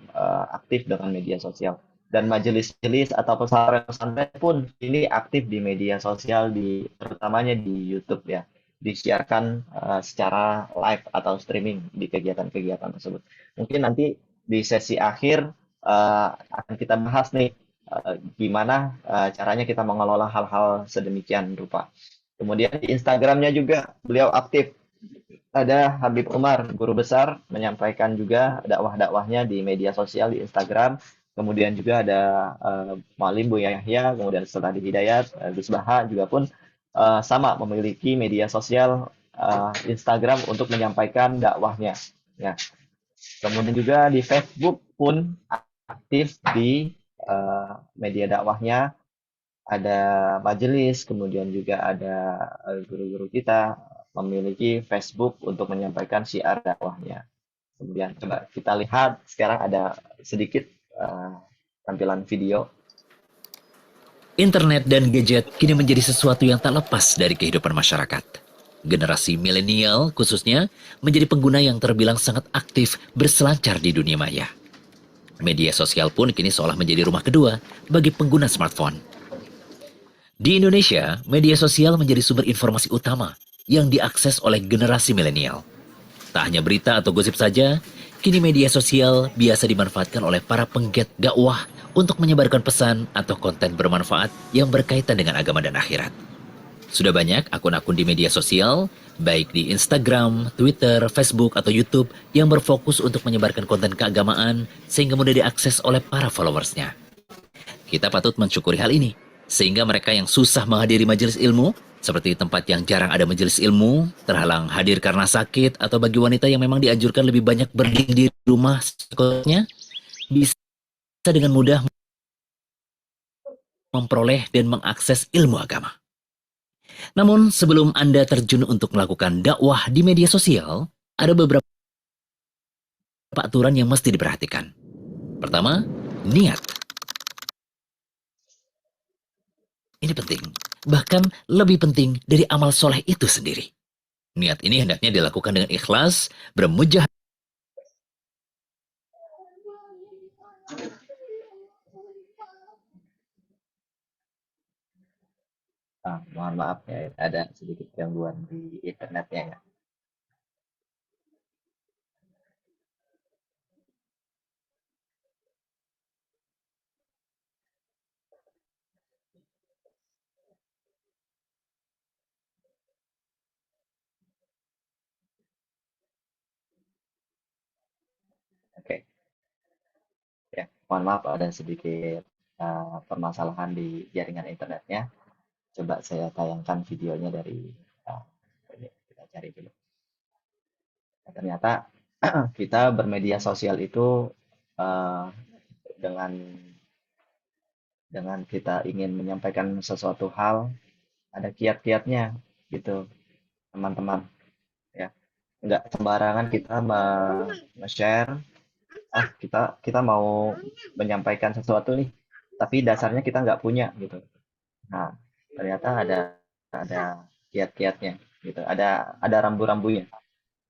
aktif dengan media sosial. Dan majelis-majelis atau pesantren pun ini aktif di media sosial, terutamanya di YouTube ya, disiarkan secara live atau streaming di kegiatan-kegiatan tersebut. Mungkin nanti di sesi akhir akan kita bahas nih gimana caranya kita mengelola hal-hal sedemikian rupa. Kemudian di Instagramnya juga beliau aktif. Ada Habib Umar, guru besar, menyampaikan juga dakwah-dakwahnya di media sosial di Instagram. Kemudian juga ada Mualim Buya Yahya, kemudian Ustadz Adi Hidayat, Gus Baha juga pun sama memiliki media sosial Instagram untuk menyampaikan dakwahnya. Ya. Kemudian juga di Facebook pun aktif di media dakwahnya. Ada majelis, kemudian juga ada guru-guru kita memiliki Facebook untuk menyampaikan syiar dakwahnya. Kemudian coba kita lihat sekarang ada sedikit tampilan video. Internet dan gadget kini menjadi sesuatu yang tak lepas dari kehidupan masyarakat. Generasi milenial khususnya menjadi pengguna yang terbilang sangat aktif berselancar di dunia maya. Media sosial pun kini seolah menjadi rumah kedua bagi pengguna smartphone. Di Indonesia, media sosial menjadi sumber informasi utama yang diakses oleh generasi milenial. Tak hanya berita atau gosip saja, kini media sosial biasa dimanfaatkan oleh para penggiat dakwah untuk menyebarkan pesan atau konten bermanfaat yang berkaitan dengan agama dan akhirat. Sudah banyak akun-akun di media sosial, baik di Instagram, Twitter, Facebook, atau YouTube yang berfokus untuk menyebarkan konten keagamaan sehingga mudah diakses oleh para followersnya. Kita patut mensyukuri hal ini, sehingga mereka yang susah menghadiri majelis ilmu, seperti tempat yang jarang ada majelis ilmu, terhalang hadir karena sakit, atau bagi wanita yang memang dianjurkan lebih banyak berdiri di rumah sekolahnya, bisa dengan mudah memperoleh dan mengakses ilmu agama. Namun, sebelum Anda terjun untuk melakukan dakwah di media sosial, ada beberapa aturan yang mesti diperhatikan. Pertama, niat. Ini penting, bahkan lebih penting dari amal soleh itu sendiri. Niat ini hendaknya dilakukan dengan ikhlas, bermujahid. Mohon maaf ya, ada sedikit gangguan di internetnya ya. Oke, ya, mohon maaf ada sedikit permasalahan di jaringan internetnya. Coba saya tayangkan videonya dari ini, kita cari dulu. Nah, ternyata kita bermedia sosial itu dengan kita ingin menyampaikan sesuatu hal, ada kiat-kiatnya gitu, teman-teman. Ya, nggak sembarangan kita nge-share. Kita mau menyampaikan sesuatu nih, tapi dasarnya kita nggak punya gitu. Nah, ternyata ada kiat-kiatnya gitu, ada rambu-rambunya.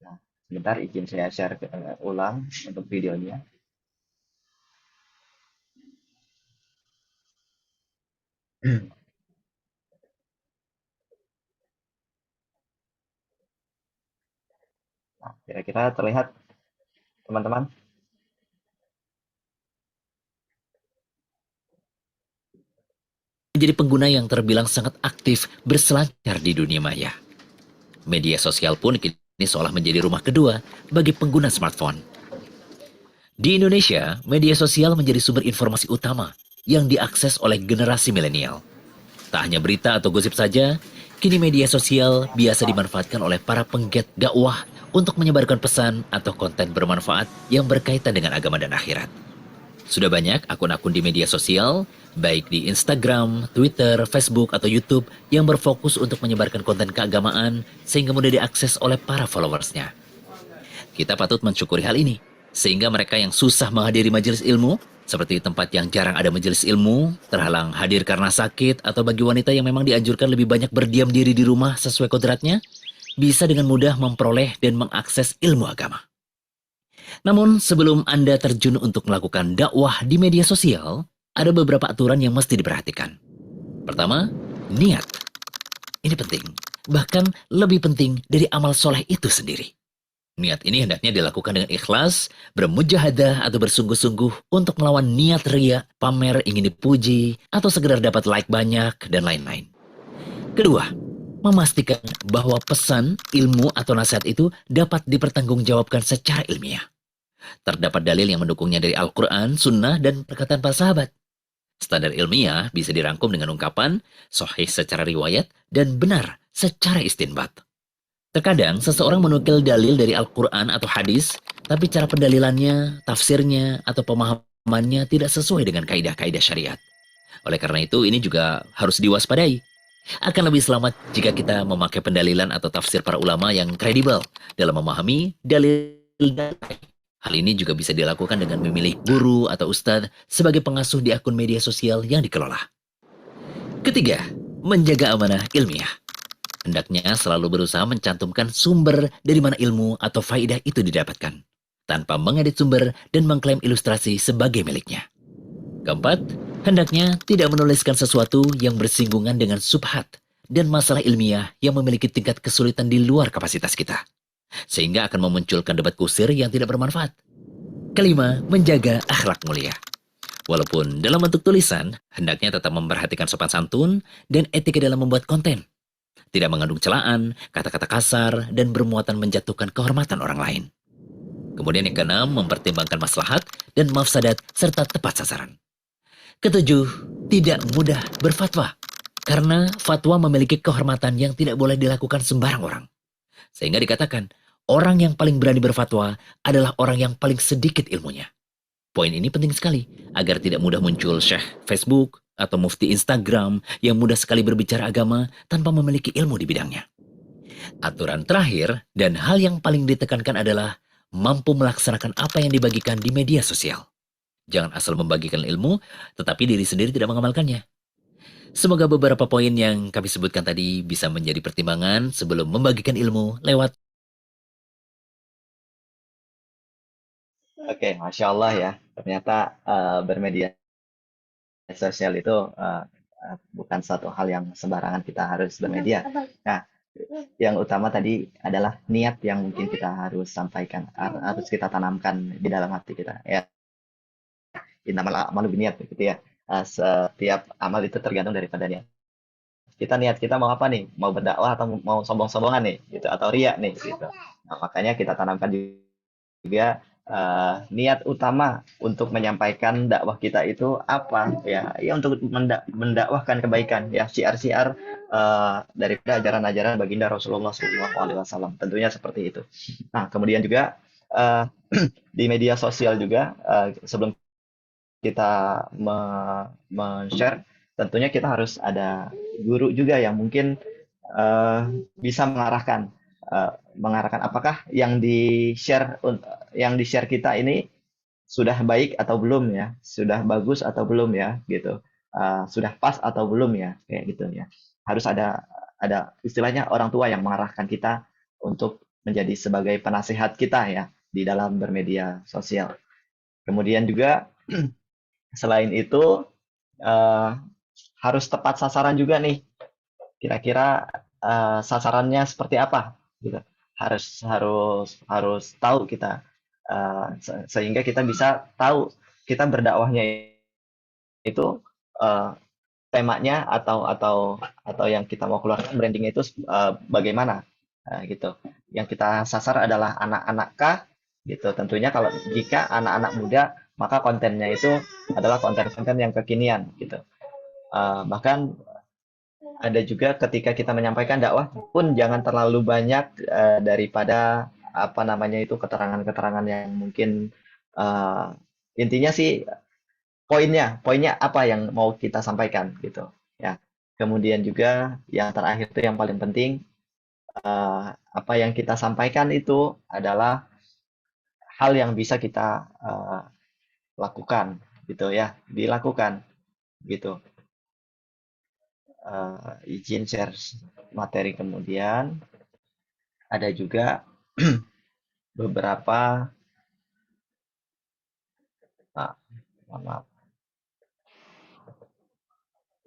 Nah, sebentar izin saya share ulang untuk videonya. Nah, kira-kira terlihat teman-teman? Menjadi pengguna yang terbilang sangat aktif berselancar di dunia maya. Media sosial pun kini seolah menjadi rumah kedua bagi pengguna smartphone. Di Indonesia, media sosial menjadi sumber informasi utama yang diakses oleh generasi milenial. Tak hanya berita atau gosip saja, kini media sosial biasa dimanfaatkan oleh para penggiat dakwah untuk menyebarkan pesan atau konten bermanfaat yang berkaitan dengan agama dan akhirat. Sudah banyak akun-akun di media sosial, baik di Instagram, Twitter, Facebook, atau YouTube yang berfokus untuk menyebarkan konten keagamaan sehingga mudah diakses oleh para followersnya. Kita patut mensyukuri hal ini, sehingga mereka yang susah menghadiri majelis ilmu, seperti tempat yang jarang ada majelis ilmu, terhalang hadir karena sakit, atau bagi wanita yang memang dianjurkan lebih banyak berdiam diri di rumah sesuai kodratnya, bisa dengan mudah memperoleh dan mengakses ilmu agama. Namun, sebelum Anda terjun untuk melakukan dakwah di media sosial, ada beberapa aturan yang mesti diperhatikan. Pertama, niat. Ini penting, bahkan lebih penting dari amal soleh itu sendiri. Niat ini hendaknya dilakukan dengan ikhlas, bermujahadah atau bersungguh-sungguh untuk melawan niat ria, pamer ingin dipuji, atau sekedar dapat like banyak, dan lain-lain. Kedua, memastikan bahwa pesan, ilmu, atau nasihat itu dapat dipertanggungjawabkan secara ilmiah. Terdapat dalil yang mendukungnya dari Al-Quran, Sunnah, dan perkataan para sahabat. Standar ilmiah bisa dirangkum dengan ungkapan, sahih secara riwayat, dan benar secara istinbat. Terkadang seseorang menukil dalil dari Al-Quran atau hadis, tapi cara pendalilannya, tafsirnya, atau pemahamannya tidak sesuai dengan kaidah-kaidah syariat. Oleh karena itu, ini juga harus diwaspadai. Akan lebih selamat jika kita memakai pendalilan atau tafsir para ulama yang kredibel dalam memahami dalil. Hal ini juga bisa dilakukan dengan memilih guru atau ustadz sebagai pengasuh di akun media sosial yang dikelola. Ketiga, menjaga amanah ilmiah. Hendaknya selalu berusaha mencantumkan sumber dari mana ilmu atau faidah itu didapatkan, tanpa mengedit sumber dan mengklaim ilustrasi sebagai miliknya. Keempat, hendaknya tidak menuliskan sesuatu yang bersinggungan dengan subhat dan masalah ilmiah yang memiliki tingkat kesulitan di luar kapasitas kita, sehingga akan memunculkan debat kusir yang tidak bermanfaat. Kelima, menjaga akhlak mulia. Walaupun dalam bentuk tulisan, hendaknya tetap memperhatikan sopan santun dan etika dalam membuat konten. Tidak mengandung celaan, kata-kata kasar, dan bermuatan menjatuhkan kehormatan orang lain. Kemudian yang keenam, mempertimbangkan maslahat dan mafsadat serta tepat sasaran. Ketujuh, tidak mudah berfatwa, karena fatwa memiliki kehormatan yang tidak boleh dilakukan sembarang orang. Sehingga dikatakan, orang yang paling berani berfatwa adalah orang yang paling sedikit ilmunya. Poin ini penting sekali, agar tidak mudah muncul syekh Facebook atau mufti Instagram yang mudah sekali berbicara agama tanpa memiliki ilmu di bidangnya. Aturan terakhir dan hal yang paling ditekankan adalah mampu melaksanakan apa yang dibagikan di media sosial. Jangan asal membagikan ilmu, tetapi diri sendiri tidak mengamalkannya. Semoga beberapa poin yang kami sebutkan tadi bisa menjadi pertimbangan sebelum membagikan ilmu lewat. Oke, Masya Allah ya. Ternyata bermedia sosial itu bukan suatu hal yang sembarangan kita harus bermedia. Nah, yang utama tadi adalah niat yang mungkin kita harus sampaikan, harus kita tanamkan di dalam hati kita. Ya, innamal a'malu binniyat gitu ya. Setiap amal itu tergantung daripada niat. Kita niat kita mau apa nih? Mau berdakwah atau mau sombong-sombongan nih, gitu atau riya nih, gitu. Nah, makanya kita tanamkan juga niat utama untuk menyampaikan dakwah kita itu apa ya untuk mendakwahkan kebaikan ya, syiar-syiar dari ajaran-ajaran baginda Rasulullah SAW, tentunya seperti itu. Nah, kemudian juga di media sosial juga sebelum kita men-share, tentunya kita harus ada guru juga yang mungkin bisa mengarahkan apakah yang di-share kita ini sudah baik atau belum ya, sudah bagus atau belum ya, gitu, sudah pas atau belum ya, kayak gitu ya. Harus ada istilahnya orang tua yang mengarahkan kita untuk menjadi sebagai penasihat kita ya di dalam bermedia sosial. Kemudian juga selain itu harus tepat sasaran juga nih. Kira-kira sasarannya seperti apa? Gitu. Harus tahu kita sehingga kita bisa tahu kita berdakwahnya itu temanya atau yang kita mau keluarkan brandingnya itu bagaimana gitu. Yang kita sasar adalah anak-anak kah gitu. Tentunya kalau jika anak-anak muda maka kontennya itu adalah konten-konten yang kekinian gitu. Bahkan ada juga ketika kita menyampaikan dakwah pun jangan terlalu banyak daripada apa namanya itu keterangan-keterangan yang mungkin intinya sih poinnya apa yang mau kita sampaikan gitu ya. Kemudian juga yang terakhir itu yang paling penting, apa yang kita sampaikan itu adalah hal yang bisa kita lakukan gitu ya, dilakukan gitu. Izin share materi. Kemudian ada juga beberapa mohon maaf.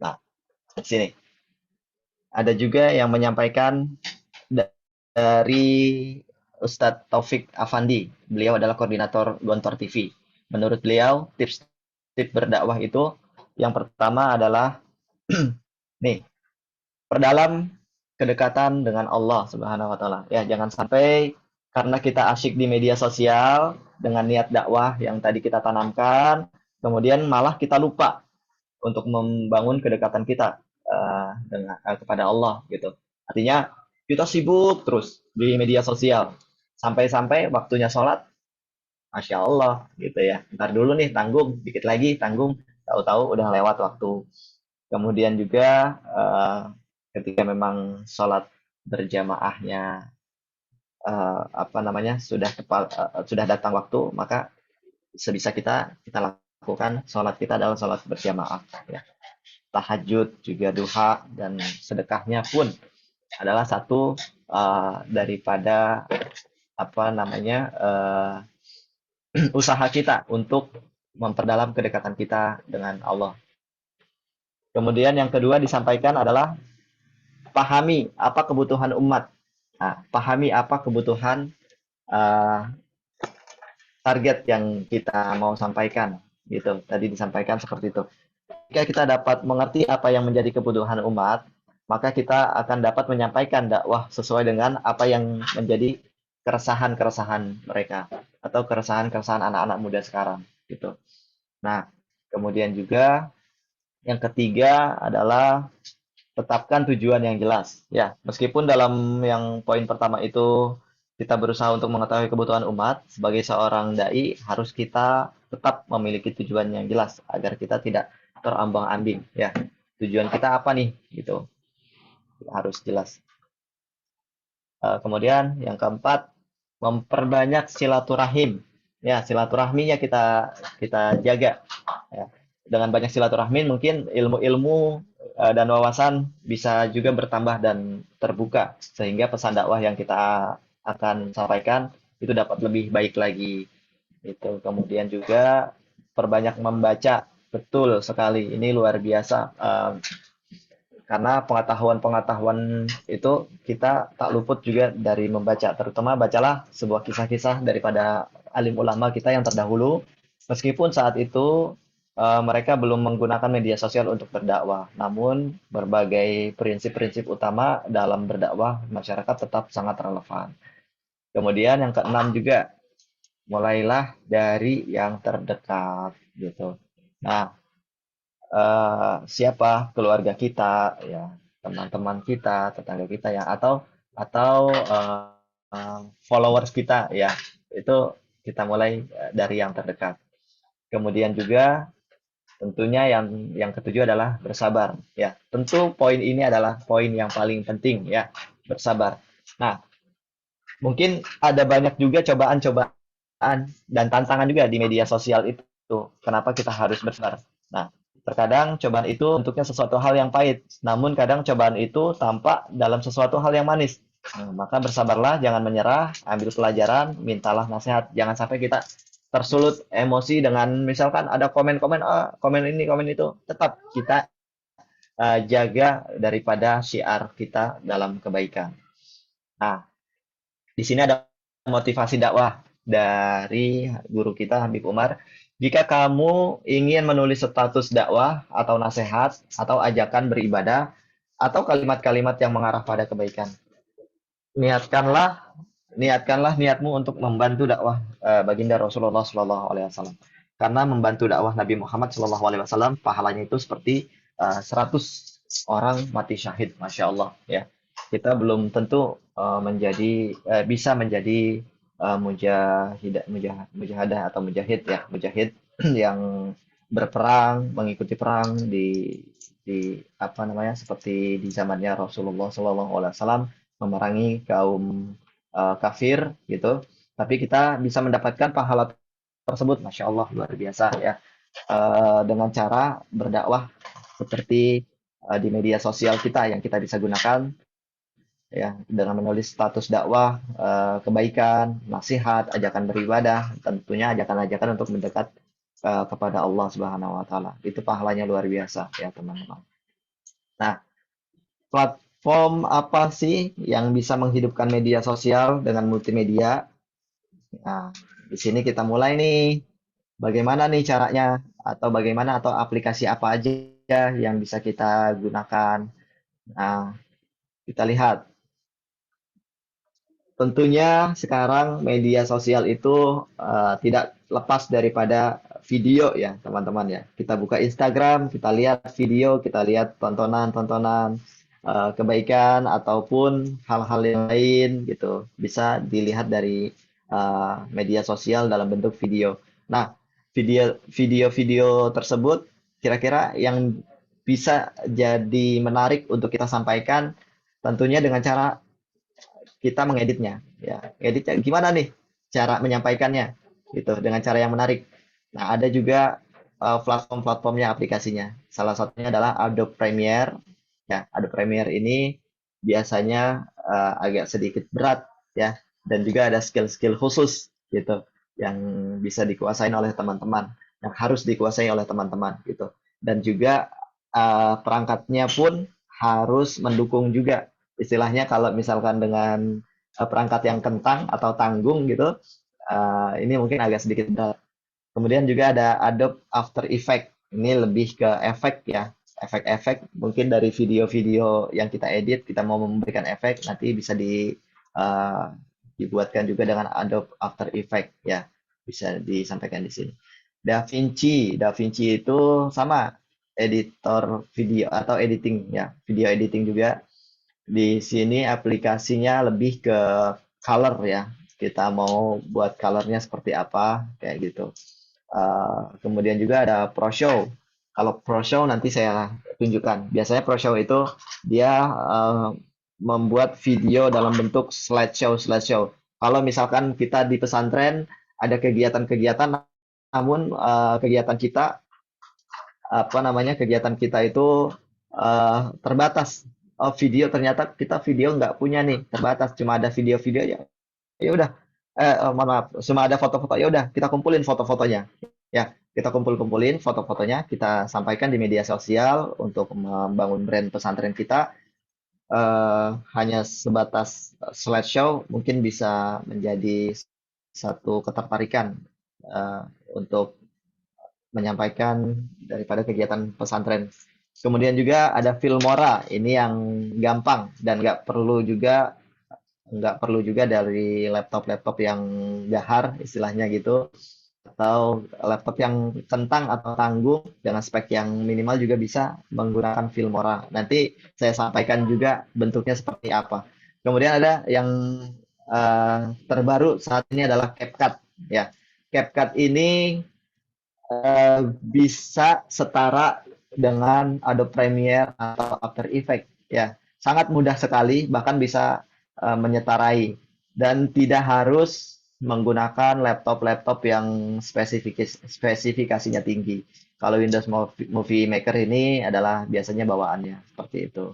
Nah, di sini ada juga yang menyampaikan dari Ustadz Taufik Afandi. Beliau adalah koordinator Gontor TV. Menurut beliau, tips berdakwah itu yang pertama adalah nih, perdalam kedekatan dengan Allah Subhanahu wa taala. Ya, jangan sampai karena kita asyik di media sosial dengan niat dakwah yang tadi kita tanamkan, kemudian malah kita lupa untuk membangun kedekatan kita kepada Allah gitu. Artinya kita sibuk terus di media sosial sampai-sampai waktunya sholat, masya Allah gitu ya. Ntar dulu nih, tanggung dikit lagi, tanggung, tahu-tahu udah lewat waktu. Kemudian juga ketika memang sholat berjamaahnya apa namanya sudah tepat, sudah datang waktu, maka sebisa kita lakukan sholat kita adalah sholat berjamaah ya. Tahajud juga duha dan sedekahnya pun adalah satu daripada apa namanya usaha kita untuk memperdalam kedekatan kita dengan Allah. Kemudian yang kedua disampaikan adalah pahami apa kebutuhan umat. Nah, pahami apa kebutuhan target yang kita mau sampaikan gitu. Tadi disampaikan seperti itu. Jika kita dapat mengerti apa yang menjadi kebutuhan umat, maka kita akan dapat menyampaikan dakwah sesuai dengan apa yang menjadi keresahan-keresahan mereka atau keresahan-keresahan anak-anak muda sekarang gitu. Nah, kemudian juga yang ketiga adalah tetapkan tujuan yang jelas. Ya, meskipun dalam yang poin pertama itu kita berusaha untuk mengetahui kebutuhan umat, sebagai seorang dai harus kita tetap memiliki tujuan yang jelas agar kita tidak terombang-ambing. Ya, tujuan kita apa nih? Gitu, harus jelas. Kemudian yang keempat, memperbanyak silaturahim. Ya, silaturahminya kita jaga. Ya. Dengan banyak silaturahmi mungkin ilmu-ilmu dan wawasan bisa juga bertambah dan terbuka sehingga pesan dakwah yang kita akan sampaikan itu dapat lebih baik lagi. Itu kemudian juga perbanyak membaca, betul sekali, ini luar biasa karena pengetahuan itu kita tak luput juga dari membaca, terutama bacalah sebuah kisah-kisah daripada alim ulama kita yang terdahulu, meskipun saat itu mereka belum menggunakan media sosial untuk berdakwah, namun berbagai prinsip-prinsip utama dalam berdakwah masyarakat tetap sangat relevan. Kemudian yang keenam juga, mulailah dari yang terdekat gitu. Nah, siapa keluarga kita, ya teman-teman kita, tetangga kita ya, atau followers kita ya, itu kita mulai dari yang terdekat. Kemudian juga tentunya yang ketujuh adalah bersabar. Ya, tentu poin ini adalah poin yang paling penting ya, bersabar. Nah, mungkin ada banyak juga cobaan dan tantangan juga di media sosial itu. Kenapa kita harus bersabar? Nah, terkadang cobaan itu bentuknya sesuatu hal yang pahit, namun kadang cobaan itu tampak dalam sesuatu hal yang manis. Maka bersabarlah, jangan menyerah, ambil pelajaran, mintalah nasihat. Jangan sampai kita tersulut emosi dengan misalkan ada komen-komen, komen ini, komen itu. Tetap kita jaga daripada syiar kita dalam kebaikan. Nah, di sini ada motivasi dakwah dari guru kita Habib Umar. Jika kamu ingin menulis status dakwah atau nasihat atau ajakan beribadah atau kalimat-kalimat yang mengarah pada kebaikan, niatkanlah niatmu untuk membantu dakwah baginda Rasulullah SAW. karena membantu dakwah Nabi Muhammad SAW, pahalanya itu seperti 100 orang mati syahid, masya Allah ya. Kita belum tentu bisa menjadi mujahadah atau mujahid ya, mujahid yang berperang, mengikuti perang di apa namanya, seperti di zamannya Rasulullah SAW memerangi kaum kafir gitu. Tapi kita bisa mendapatkan pahala tersebut, masya Allah, luar biasa ya. Dengan cara berdakwah seperti di media sosial kita yang kita bisa gunakan ya, dengan menulis status dakwah, kebaikan, nasihat, ajakan beribadah, tentunya ajakan-ajakan untuk mendekat kepada Allah Subhanahu wa taala. Itu pahalanya luar biasa ya, teman-teman. Nah, platform apa sih yang bisa menghidupkan media sosial dengan multimedia? Nah, di sini kita mulai nih. Bagaimana nih caranya? Atau bagaimana atau aplikasi apa aja yang bisa kita gunakan? Nah, kita lihat. Tentunya sekarang media sosial itu tidak lepas daripada video ya, teman-teman ya. Kita buka Instagram, kita lihat video, kita lihat tontonan-tontonan kebaikan ataupun hal-hal yang lain gitu. Bisa dilihat dari media sosial dalam bentuk video. Nah, video-video tersebut kira-kira yang bisa jadi menarik untuk kita sampaikan tentunya dengan cara kita mengeditnya ya. Editnya gimana nih cara menyampaikannya gitu dengan cara yang menarik. Nah, ada juga platform-platformnya, aplikasinya. Salah satunya adalah Adobe Premiere ya. Adobe Premiere ini biasanya agak sedikit berat ya, dan juga ada skill-skill khusus gitu yang bisa dikuasain oleh teman-teman, yang harus dikuasai oleh teman-teman gitu. Dan juga perangkatnya pun harus mendukung juga. Istilahnya kalau misalkan dengan perangkat yang kentang atau tanggung gitu, ini mungkin agak sedikit berat. Kemudian juga ada Adobe After Effects. Ini lebih ke efek ya, efek-efek mungkin dari video-video yang kita edit, kita mau memberikan efek, nanti bisa dibuatkan juga dengan Adobe After Effects ya, bisa disampaikan di sini. DaVinci itu sama, editor video atau editing ya, video editing juga. Di sini aplikasinya lebih ke color ya. Kita mau buat colornya seperti apa, kayak gitu. Kemudian juga ada ProShow. Kalau ProShow nanti saya tunjukkan. Biasanya ProShow itu dia membuat video dalam bentuk slideshow. Kalau misalkan kita di pesantren ada kegiatan-kegiatan, namun kegiatan kita itu terbatas. Video, ternyata kita video nggak punya nih, terbatas, cuma ada video-video ya udah, mohon maaf, cuma ada foto-foto, ya udah kita kumpulin foto-fotonya ya, kita kumpulin foto-fotonya, kita sampaikan di media sosial untuk membangun brand pesantren kita. Hanya sebatas slideshow mungkin bisa menjadi satu ketertarikan untuk menyampaikan daripada kegiatan pesantren. Kemudian juga ada Filmora, ini yang gampang dan nggak perlu juga dari laptop yang gahar istilahnya gitu, atau laptop yang kentang atau tanggung dengan spek yang minimal juga bisa menggunakan Filmora. Nanti saya sampaikan juga bentuknya seperti apa. Kemudian ada yang terbaru saat ini adalah CapCut ya. CapCut ini bisa setara dengan Adobe Premiere atau After Effects ya. Sangat mudah sekali, bahkan bisa menyetarai, dan tidak harus menggunakan laptop yang spesifikasinya tinggi. Kalau Windows Movie Maker ini adalah biasanya bawaannya seperti itu.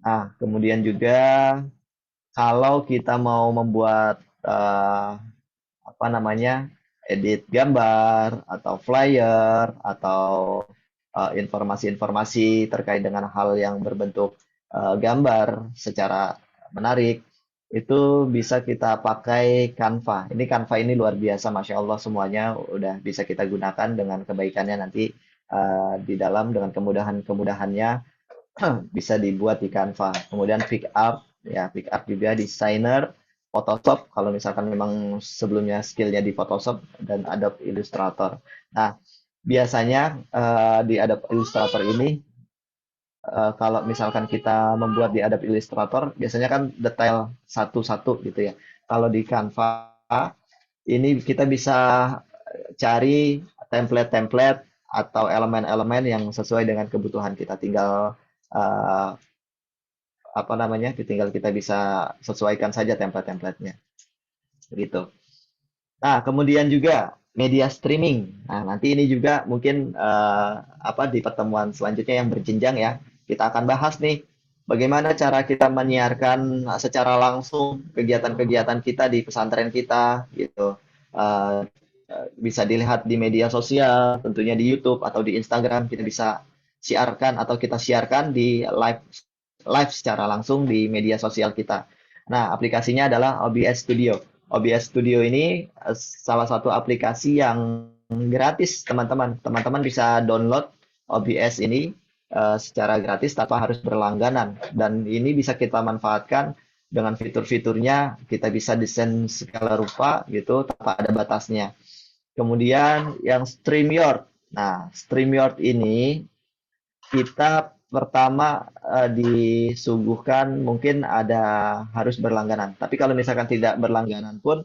Nah, kemudian juga kalau kita mau membuat edit gambar atau flyer atau informasi-informasi terkait dengan hal yang berbentuk gambar secara menarik, itu bisa kita pakai Canva. Canva ini luar biasa, masya Allah, semuanya udah bisa kita gunakan dengan kebaikannya nanti di dalam, dengan kemudahannya bisa dibuat di Canva. Kemudian PicArt ya, PicArt juga desainer Photoshop kalau misalkan memang sebelumnya skillnya di Photoshop dan Adobe Illustrator. Nah, biasanya di Adobe Illustrator ini kalau misalkan kita membuat di Adobe Illustrator, biasanya kan detail satu-satu gitu ya. Kalau di Canva, ini kita bisa cari template-template atau elemen-elemen yang sesuai dengan kebutuhan kita. Tinggal eh, apa namanya? Tinggal kita bisa sesuaikan saja template-templatenya, gitu. Nah, kemudian juga media streaming. Nah, nanti ini juga mungkin di pertemuan selanjutnya yang berjenjang ya, kita akan bahas nih bagaimana cara kita menyiarkan secara langsung kegiatan-kegiatan kita di pesantren kita gitu. Eh, Bisa dilihat di media sosial, tentunya di YouTube atau di Instagram kita bisa siarkan atau kita siarkan di live live secara langsung di media sosial kita. Nah, aplikasinya adalah OBS Studio. OBS Studio ini salah satu aplikasi yang gratis, teman-teman. Teman-teman bisa download OBS ini secara gratis tanpa harus berlangganan. Dan ini bisa kita manfaatkan dengan fitur-fiturnya. Kita bisa desain segala rupa gitu tanpa ada batasnya. Kemudian yang StreamYard. Nah, StreamYard ini kita pertama disuguhkan mungkin ada harus berlangganan. Tapi kalau misalkan tidak berlangganan pun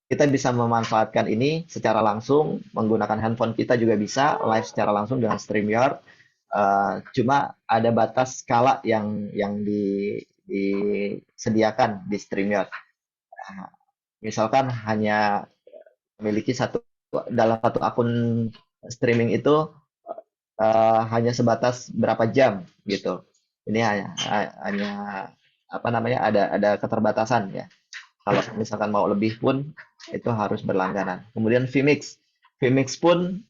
kita bisa memanfaatkan ini secara langsung menggunakan handphone kita juga bisa live secara langsung dengan StreamYard. Cuma ada batas skala yang disediakan di StreamYard. Nah, misalkan hanya memiliki dalam satu akun streaming itu hanya sebatas berapa jam gitu. Ini hanya apa namanya ada keterbatasan ya. Kalau misalkan mau lebih pun itu harus berlangganan. Kemudian vMix. vMix pun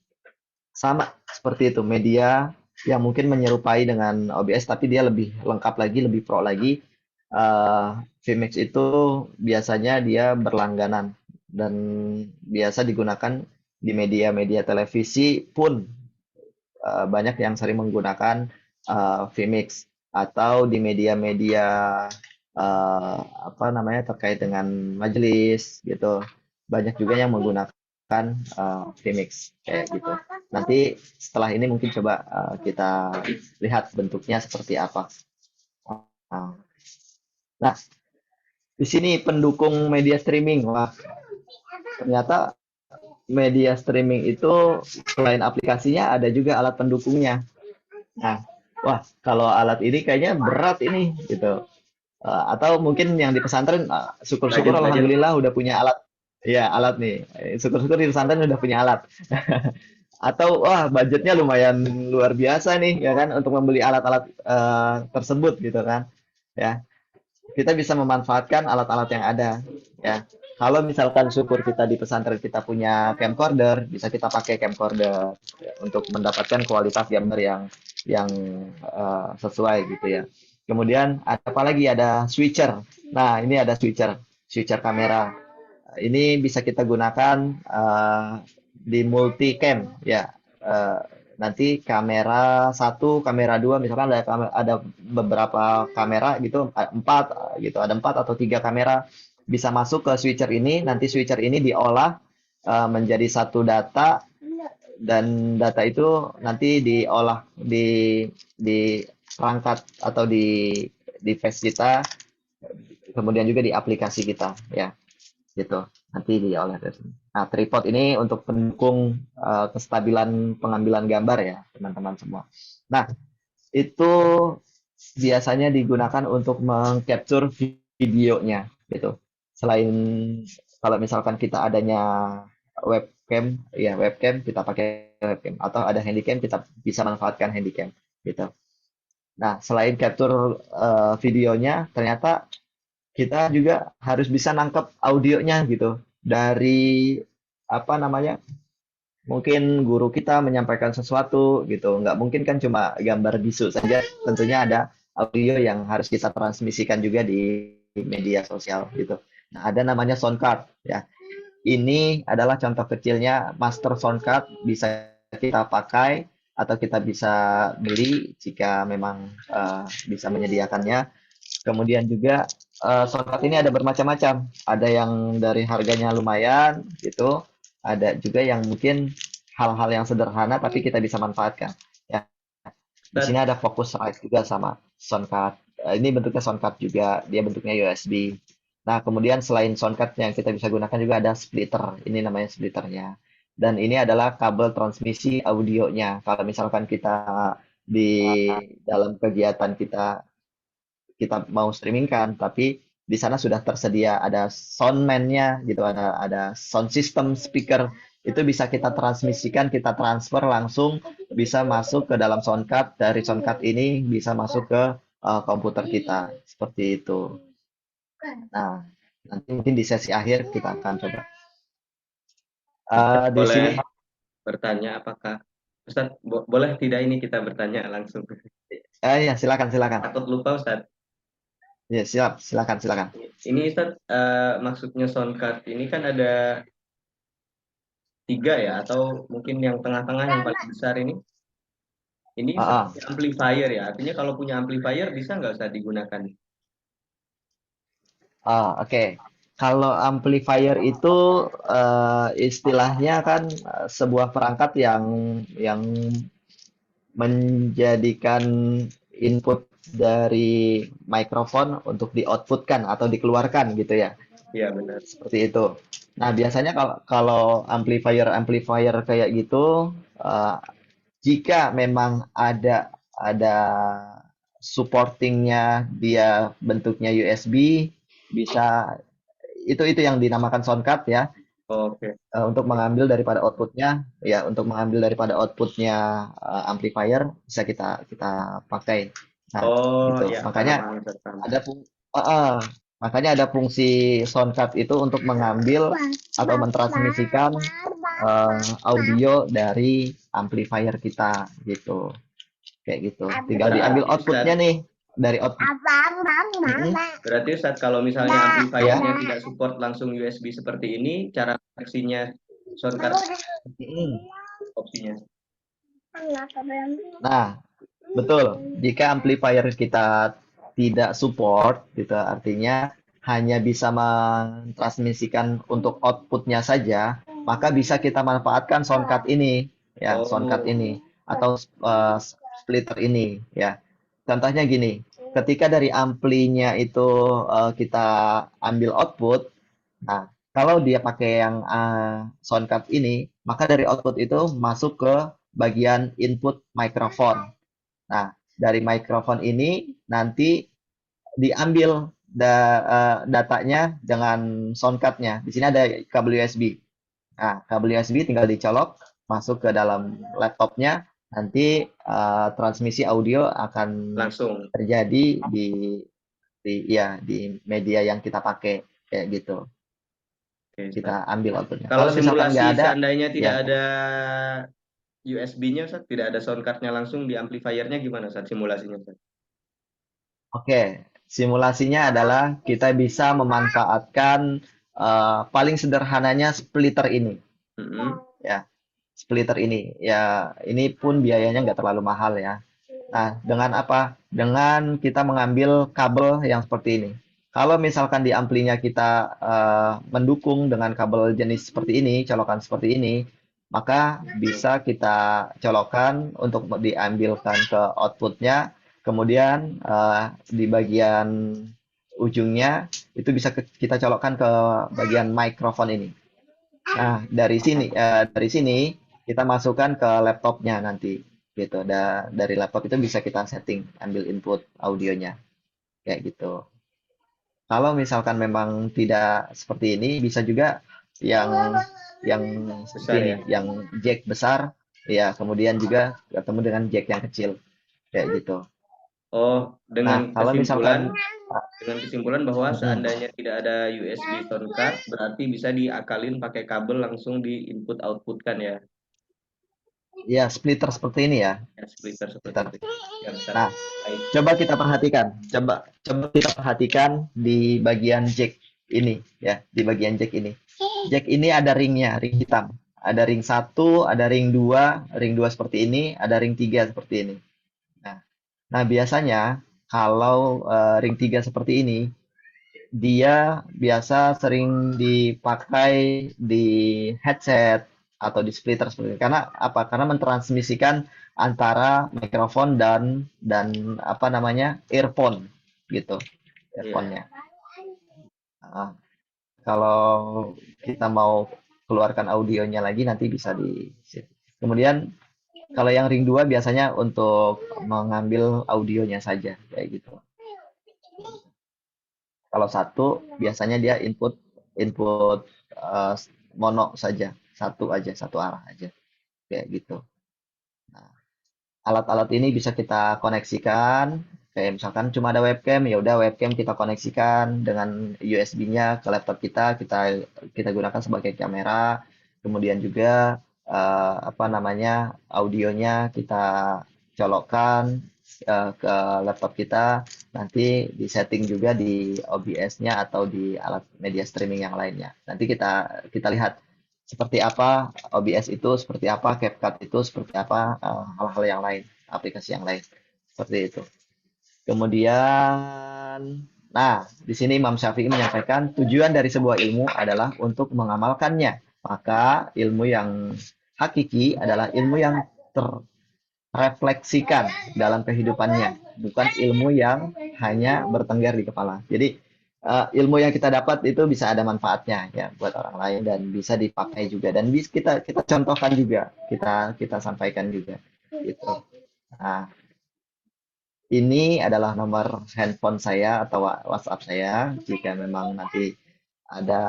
sama seperti itu, media yang mungkin menyerupai dengan OBS tapi dia lebih lengkap lagi, lebih pro lagi. vMix itu biasanya dia berlangganan dan biasa digunakan di media-media televisi pun banyak yang sering menggunakan vMix atau di media-media terkait dengan majelis gitu. Banyak juga yang menggunakan vMix kayak gitu. Nanti setelah ini mungkin coba kita lihat bentuknya seperti apa. Nah, di sini pendukung media streaming. Wah, ternyata media streaming itu selain aplikasinya ada juga alat pendukungnya. Nah, wah kalau alat ini kayaknya berat ini gitu. Atau mungkin yang di pesantren syukur-syukur alhamdulillah udah punya alat. Ya, alat nih. Syukur-syukur di pesantren udah punya alat. Atau wah budgetnya lumayan luar biasa nih ya kan untuk membeli alat-alat tersebut gitu kan. Ya. Kita bisa memanfaatkan alat-alat yang ada ya. Kalau misalkan syukur kita di pesantren kita punya camcorder, bisa kita pakai camcorder ya, untuk mendapatkan kualitas gambar yang sesuai gitu ya. Kemudian ada apa lagi? Ada switcher. Nah, ini ada switcher kamera. Ini bisa kita gunakan di multicam ya. Nanti kamera 1, kamera 2, misalkan ada beberapa kamera gitu, 4 gitu, ada 4 atau 3 kamera bisa masuk ke switcher ini, nanti switcher ini diolah menjadi satu data dan data itu nanti diolah di perangkat atau di device kita, kemudian juga di aplikasi kita ya, gitu. Nanti diolah dari sini. Nah, tripod ini untuk pendukung kestabilan pengambilan gambar ya, teman-teman semua. Nah, itu biasanya digunakan untuk mengcapture videonya gitu. Selain kalau misalkan kita adanya webcam, ya webcam kita pakai webcam atau ada handycam kita bisa manfaatkan handycam gitu. Nah, selain capture videonya, ternyata kita juga harus bisa nangkep audionya gitu. Dari apa namanya? Mungkin guru kita menyampaikan sesuatu gitu. Nggak mungkin kan cuma gambar bisu saja. Tentunya ada audio yang harus kita transmisikan juga di media sosial gitu. Nah, ada namanya sound card ya. Ini adalah contoh kecilnya master sound card, bisa kita pakai atau kita bisa beli jika memang bisa menyediakannya. Kemudian juga sound card ini ada bermacam-macam. Ada yang dari harganya lumayan gitu, ada juga yang mungkin hal-hal yang sederhana tapi kita bisa manfaatkan. Ya, di Ustaz, sini ada Focusrite juga sama sound card. Ini bentuknya sound card juga, dia bentuknya USB. Nah, kemudian selain sound card yang kita bisa gunakan juga ada splitter. Ini namanya splitternya. Dan ini adalah kabel transmisi audionya. Kalau misalkan kita di dalam kegiatan kita mau streaming kan, tapi di sana sudah tersedia ada soundman-nya gitu, ada sound system speaker itu bisa kita transmisikan, kita transfer langsung bisa masuk ke dalam sound card, dari sound card ini bisa masuk ke komputer kita seperti itu. Nah, nanti mungkin di sesi akhir kita akan coba. Di sini boleh bertanya apakah Ustaz boleh tidak ini kita bertanya langsung? ya silakan silakan. Takut lupa Ustaz. Ya, silakan silakan. Ini Ustaz, maksudnya sound card ini kan ada 3 ya, atau mungkin yang tengah-tengah yang paling besar ini Ah, ah. seperti amplifier ya. Artinya kalau punya amplifier bisa nggak Ustaz digunakan? Oke. Kalau amplifier itu istilahnya kan sebuah perangkat yang menjadikan input dari mikrofon untuk di-outputkan atau dikeluarkan gitu ya. Iya benar. Seperti itu. Nah, biasanya kalau amplifier kayak gitu, jika memang ada supportingnya, dia bentuknya USB, bisa itu yang dinamakan sound card ya. Oke. Untuk mengambil daripada outputnya, ya untuk mengambil daripada outputnya amplifier bisa kita pakai. Nah, Oh gitu. ya, Makanya paham Ustaz, paham. ada makanya ada fungsi sound card itu untuk mengambil atau mentransmisikan audio dari amplifier kita gitu. Kayak gitu. Tinggal diambil Berarti outputnya Ustaz, nih dari output. Mm-mm. berarti Ustaz kalau misalnya amplifiernya Ya. tidak support langsung USB seperti ini, cara koneksinya sound card Mm-mm. opsinya. Nah, betul. Jika amplifier kita tidak support, gitu, artinya hanya bisa mentransmisikan untuk outputnya saja, maka bisa kita manfaatkan sound card ini, ya, sound card Oh, ini atau splitter ini, ya. Contohnya gini, ketika dari amplinya itu kita ambil output, nah, kalau dia pakai yang sound card ini, maka dari output itu masuk ke bagian input mikrofon. Nah, dari mikrofon ini nanti diambil datanya dengan sound card-nya. Di sini ada kabel USB. Nah, kabel USB tinggal dicolok masuk ke dalam laptopnya. Nanti transmisi audio akan langsung. terjadi di media yang kita pakai kayak gitu. Oke, Ustaz. Kita ambil outputnya. Kalau Kalau misalkan simulasi nggak ada, seandainya tidak ya ada USB-nya Ustaz, tidak ada sound card-nya langsung di amplifiernya gimana Ustaz simulasinya Ustaz? oke. Simulasinya adalah kita bisa memanfaatkan paling sederhananya splitter ini. Mm-mm. Ya, splitter ini. Ya, ini pun biayanya nggak terlalu mahal ya. Nah, dengan apa? Dengan kita mengambil kabel yang seperti ini. Kalau misalkan di amplinya kita mendukung dengan kabel jenis seperti ini, colokan seperti ini, maka bisa kita colokan untuk diambilkan ke outputnya. Kemudian di bagian ujungnya itu bisa kita colokkan ke bagian mikrofon ini. Nah, dari sini kita masukkan ke laptopnya nanti gitu. Dari laptop itu bisa kita setting, ambil input audionya kayak gitu. Kalau misalkan memang tidak seperti ini, bisa juga yang seperti Besar ini, ya. yang jack besar, ya kemudian juga ketemu dengan jack yang kecil kayak gitu. Oh, Nah, kalau misalkan dengan kesimpulan bahwa mm-mm. seandainya tidak ada USB sound card, berarti bisa diakalin pakai kabel langsung di input output kan ya? Ya splitter seperti ini ya. Ya, splitter seperti Splitter. itu. Ya, Ustaz. Nah, Baik. coba kita perhatikan. Coba kita perhatikan di bagian jack ini ya, di bagian jack ini. Jack ini ada ringnya, ring hitam. Ada ring 1, ada ring 2, ring 2 seperti ini, ada ring 3 seperti ini. Nah, biasanya kalau ring 3 seperti ini, dia biasa sering dipakai di headset atau di splitter seperti itu. Karena apa? Karena mentransmisikan antara mikrofon dan apa namanya earphone gitu, Iya. earphone-nya. Ah, kalau kita mau keluarkan audionya lagi nanti bisa di sini. Kemudian kalau yang ring 2 biasanya untuk mengambil audionya saja kayak gitu. Kalau satu biasanya dia input input eh, mono saja, satu aja, satu arah aja kayak gitu. Nah, alat-alat ini bisa kita koneksikan, kayak misalkan cuma ada webcam, ya udah webcam kita koneksikan dengan USB-nya ke laptop kita, kita gunakan sebagai kamera. Kemudian juga apa namanya audionya kita colokkan ke laptop kita, nanti disetting juga di OBS-nya atau di alat media streaming yang lainnya. Nanti kita kita lihat seperti apa OBS itu, seperti apa CapCut itu, seperti apa hal-hal yang lain, aplikasi yang lain. Seperti itu. Kemudian, nah, di sini Imam Syafi'i menyampaikan tujuan dari sebuah ilmu adalah untuk mengamalkannya. Maka ilmu yang hakiki adalah ilmu yang terrefleksikan dalam kehidupannya, bukan ilmu yang hanya bertengger di kepala. Jadi ilmu yang kita dapat itu bisa ada manfaatnya ya buat orang lain dan bisa dipakai juga dan bisa kita kita contohkan juga, kita kita sampaikan juga gitu. Nah, ini adalah nomor handphone saya atau WhatsApp saya. Jika memang nanti ada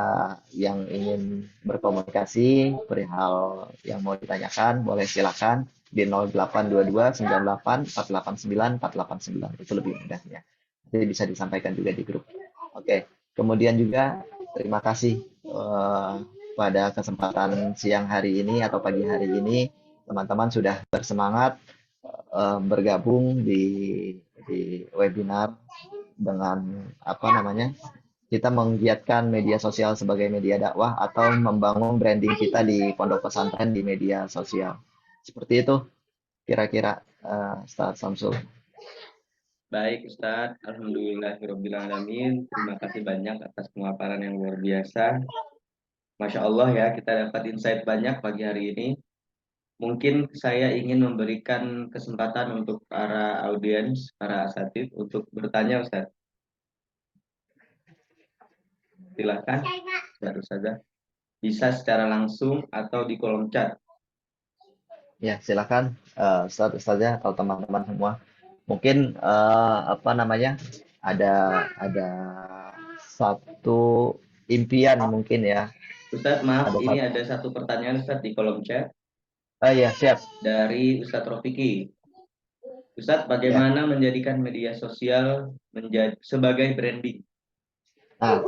yang ingin berkomunikasi perihal yang mau ditanyakan, boleh silakan di 0822 98 489 489. Itu lebih mudahnya. Jadi bisa disampaikan juga di grup. Oke, kemudian juga terima kasih pada kesempatan siang hari ini atau pagi hari ini teman-teman sudah bersemangat bergabung di webinar dengan apa namanya kita menggiatkan media sosial sebagai media dakwah atau membangun branding kita di pondok pesantren di media sosial. Seperti itu kira-kira Ustaz Samsul. Baik Ustadz, Alhamdulillahirrabbilalamin. Terima kasih banyak atas pemaparan yang luar biasa. Masya Allah ya, kita dapat insight banyak pagi hari ini. Mungkin saya ingin memberikan kesempatan untuk para audiens, para asatid untuk bertanya Ustadz. Silakan, baru saja. Bisa secara langsung atau di kolom chat. Ya, silakan Ustaz-ustaznya atau teman-teman semua. Mungkin apa namanya? Ada satu impian mungkin ya. Ustadz, maaf, Ada ini satu. ada satu pertanyaan Ustadz di kolom chat Ya, siap. dari Ustadz Rofiki. Ustadz, Ya. bagaimana menjadikan media sosial menjadi sebagai branding? Nah,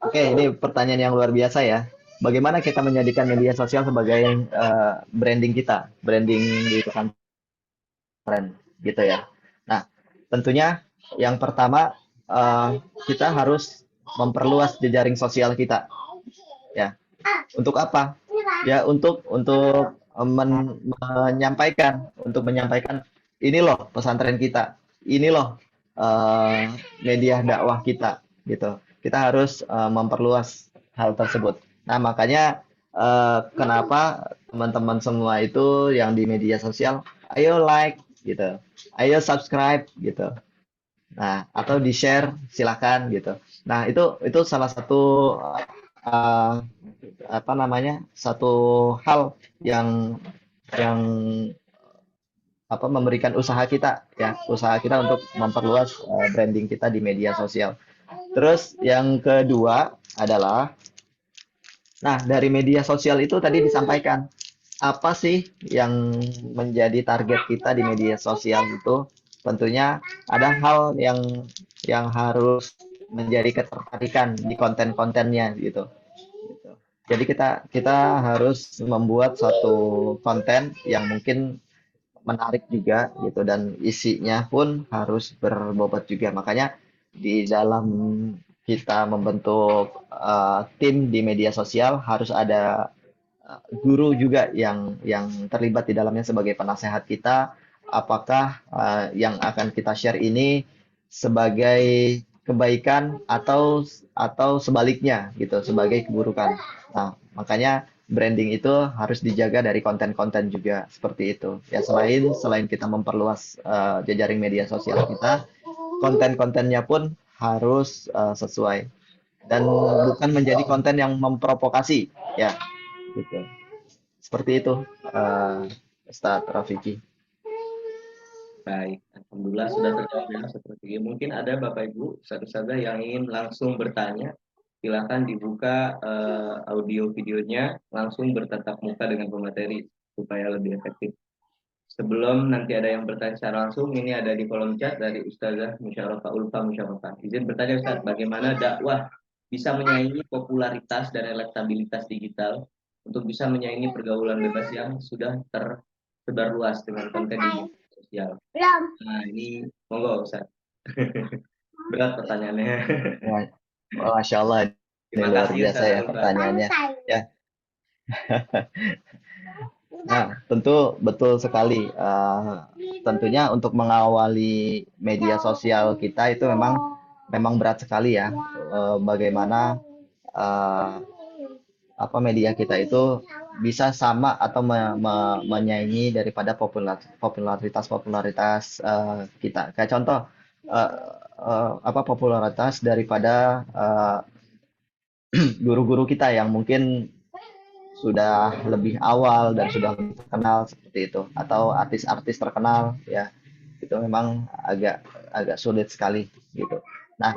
oke, ini pertanyaan yang luar biasa ya. Bagaimana kita menjadikan media sosial sebagai branding kita, branding di pesantren, gitu ya. Nah, tentunya yang pertama kita harus memperluas jejaring sosial kita, ya. Untuk apa? Ya, untuk menyampaikan ini loh pesantren kita, ini loh media dakwah kita, gitu. Kita harus memperluas hal tersebut. Nah, makanya kenapa teman-teman semua itu yang di media sosial, ayo like gitu, ayo subscribe gitu. Nah, atau di-share silakan gitu. Nah, itu salah satu eh, apa namanya? Satu hal yang apa memberikan usaha kita ya, usaha kita untuk memperluas branding kita di media sosial. Terus yang kedua adalah, nah dari media sosial itu tadi disampaikan, apa sih yang menjadi target kita di media sosial itu? Tentunya ada hal yang harus menjadi ketertarikan di konten-kontennya gitu. Gitu. Jadi kita harus membuat suatu konten yang mungkin menarik juga gitu dan isinya pun harus berbobot juga. Makanya di dalam kita membentuk tim di media sosial harus ada guru juga yang terlibat di dalamnya sebagai penasehat kita. Apakah yang akan kita share ini sebagai kebaikan atau sebaliknya gitu sebagai keburukan. Nah, makanya branding itu harus dijaga dari konten-konten juga seperti itu. Ya selain kita memperluas jejaring media sosial kita, konten-kontennya pun harus sesuai dan bukan menjadi konten yang memprovokasi ya gitu. Seperti itu Ustadz Rafiki. Baik, alhamdulillah sudah terjawab ya seperti itu. Mungkin ada Bapak Ibu saudara yang ingin langsung bertanya, silakan dibuka audio videonya, langsung bertatap muka dengan pemateri supaya lebih efektif. Sebelum nanti ada yang bertanya secara langsung, ini ada di kolom chat dari Ustazah Musyawarah Ulfa Musyawarah. Izin bertanya Ustaz, bagaimana dakwah bisa menyaingi popularitas dan elektabilitas digital untuk bisa menyaingi pergaulan bebas yang sudah tersebar luas dengan konten di media sosial? Nah, ini monggo Ustaz. Berat pertanyaannya. Masya Allah, ini Terima luar kasih biasa Ustaz ya Ulfa. pertanyaannya. Ya, nah tentu betul sekali. Tentunya untuk mengawali media sosial kita itu memang berat sekali ya. Bagaimana eh, apa media kita itu bisa sama atau menyaingi daripada popularitas kita. Kayak contoh eh, apa popularitas daripada guru-guru kita yang mungkin sudah lebih awal dan sudah lebih terkenal seperti itu, atau artis-artis terkenal ya, itu memang agak agak sulit sekali gitu. Nah,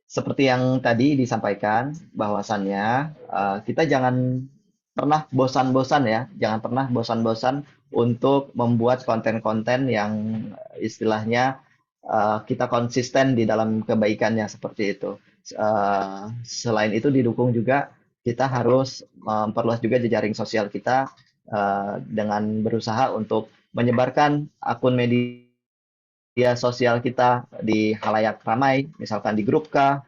seperti yang tadi disampaikan bahwasannya kita jangan pernah bosan-bosan ya, jangan pernah bosan-bosan untuk membuat konten-konten yang istilahnya kita konsisten di dalam kebaikannya seperti itu. Selain itu didukung juga kita harus memperluas juga jejaring sosial kita dengan berusaha untuk menyebarkan akun media sosial kita di halayak ramai, misalkan di grup kah,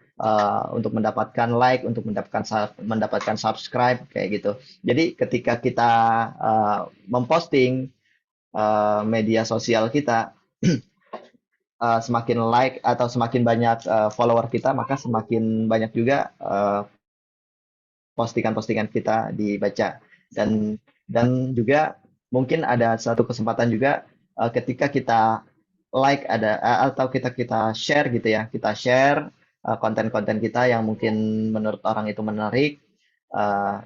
untuk mendapatkan like, untuk mendapatkan subscribe kayak gitu. Jadi ketika kita memposting media sosial kita, semakin like atau semakin banyak follower kita, maka semakin banyak juga postingan-postingan kita dibaca. Dan juga mungkin ada satu kesempatan juga ketika kita like atau kita share gitu ya, kita share konten-konten kita yang mungkin menurut orang itu menarik,